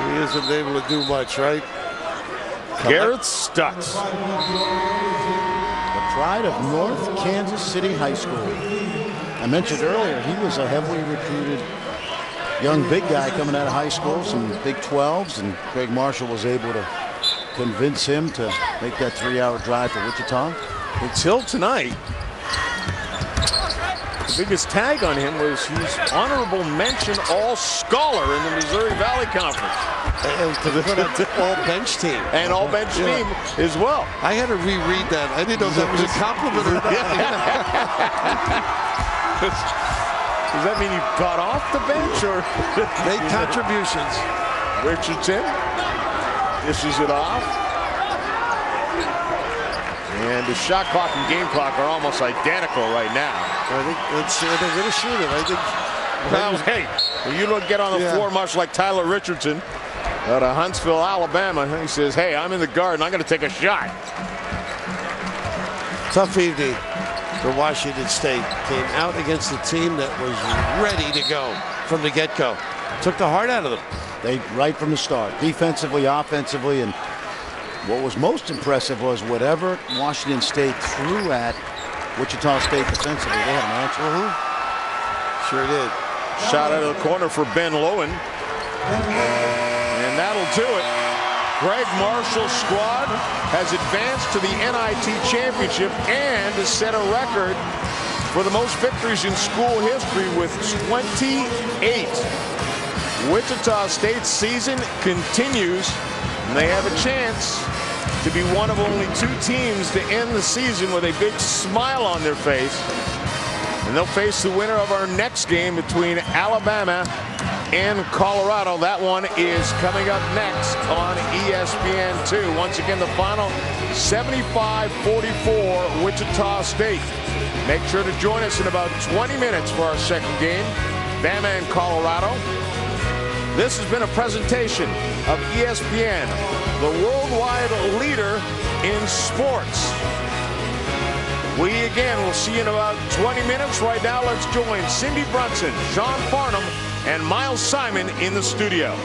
He isn't able to do much, right? Garrett Stutz. The pride of North Kansas City High School. I mentioned earlier, he was a heavily recruited young big guy coming out of high school, some Big 12s, and Craig Marshall was able to convince him to make that 3-hour drive to Wichita. Until tonight. biggest tag on him was he's honorable mention all-scholar in the Missouri Valley Conference. And to put up the all-bench team. And all-bench team as well. I had to reread that. I didn't know if that was a compliment or not. Does that mean he got off the bench or Made contributions. Richardson dishes it off. And the shot clock and game clock are almost identical right now. I think they're going to shoot it. I think. Well, hey, you don't get on the floor much like Tyler Richardson out of Huntsville, Alabama. He says, hey, I'm in the garden. I'm going to take a shot. Tough evening for Washington State. Came out against a team that was ready to go from the get-go. Took the heart out of them. They right from the start, defensively, offensively, and what was most impressive was whatever Washington State threw at Wichita State defensively, they had an answer. Sure did. Shot out of the corner for Ben Lowen. And that'll do it. Greg Marshall's squad has advanced to the NIT Championship and has set a record for the most victories in school history with 28. Wichita State's season continues, and they have a chance to be one of only 2 teams to end the season with a big smile on their face. And they'll face the winner of our next game between Alabama and Colorado. That one is coming up next on ESPN2. Once again, the final 75-44 Wichita State. Make sure to join us in about 20 minutes for our second game, Bama and Colorado. This has been a presentation of ESPN, the worldwide leader in sports. We again will see you in about 20 minutes. Right now, let's join Cindy Brunson, Sean Farnham, and Miles Simon in the studio.